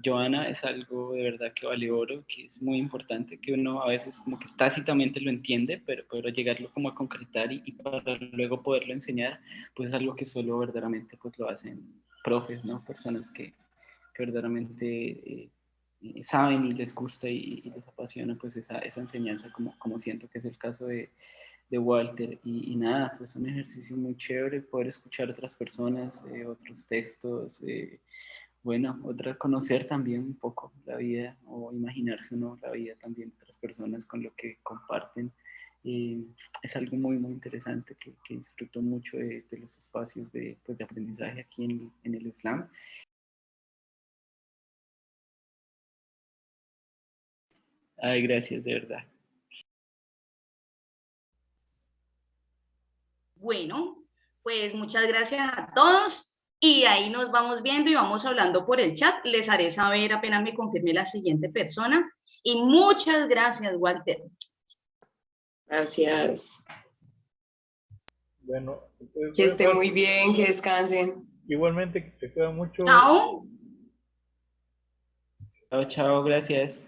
Joana, es algo de verdad que vale oro, que es muy importante, que uno a veces como que tácitamente lo entiende, pero llegarlo como a concretar y para luego poderlo enseñar, pues es algo que solo verdaderamente pues lo hacen profes, ¿no? Personas que verdaderamente saben y les gusta y les apasiona pues esa enseñanza, como siento que es el caso de Walter. Y nada, pues un ejercicio muy chévere poder escuchar a otras personas, otros textos, bueno, conocer también un poco la vida o imaginarse, ¿no? La vida también de otras personas con lo que comparten. Es algo muy, muy interesante que disfruto mucho de los espacios pues, de aprendizaje aquí en el Islam. Ay, gracias, de verdad. Bueno, pues muchas gracias a todos y ahí nos vamos viendo y vamos hablando por el chat. Les haré saber apenas me confirme la siguiente persona. Y muchas gracias, Walter. Gracias. Bueno, entonces Que estén muy bien, que descansen. Igualmente, que te queda mucho. Chao. Chao, chao, gracias.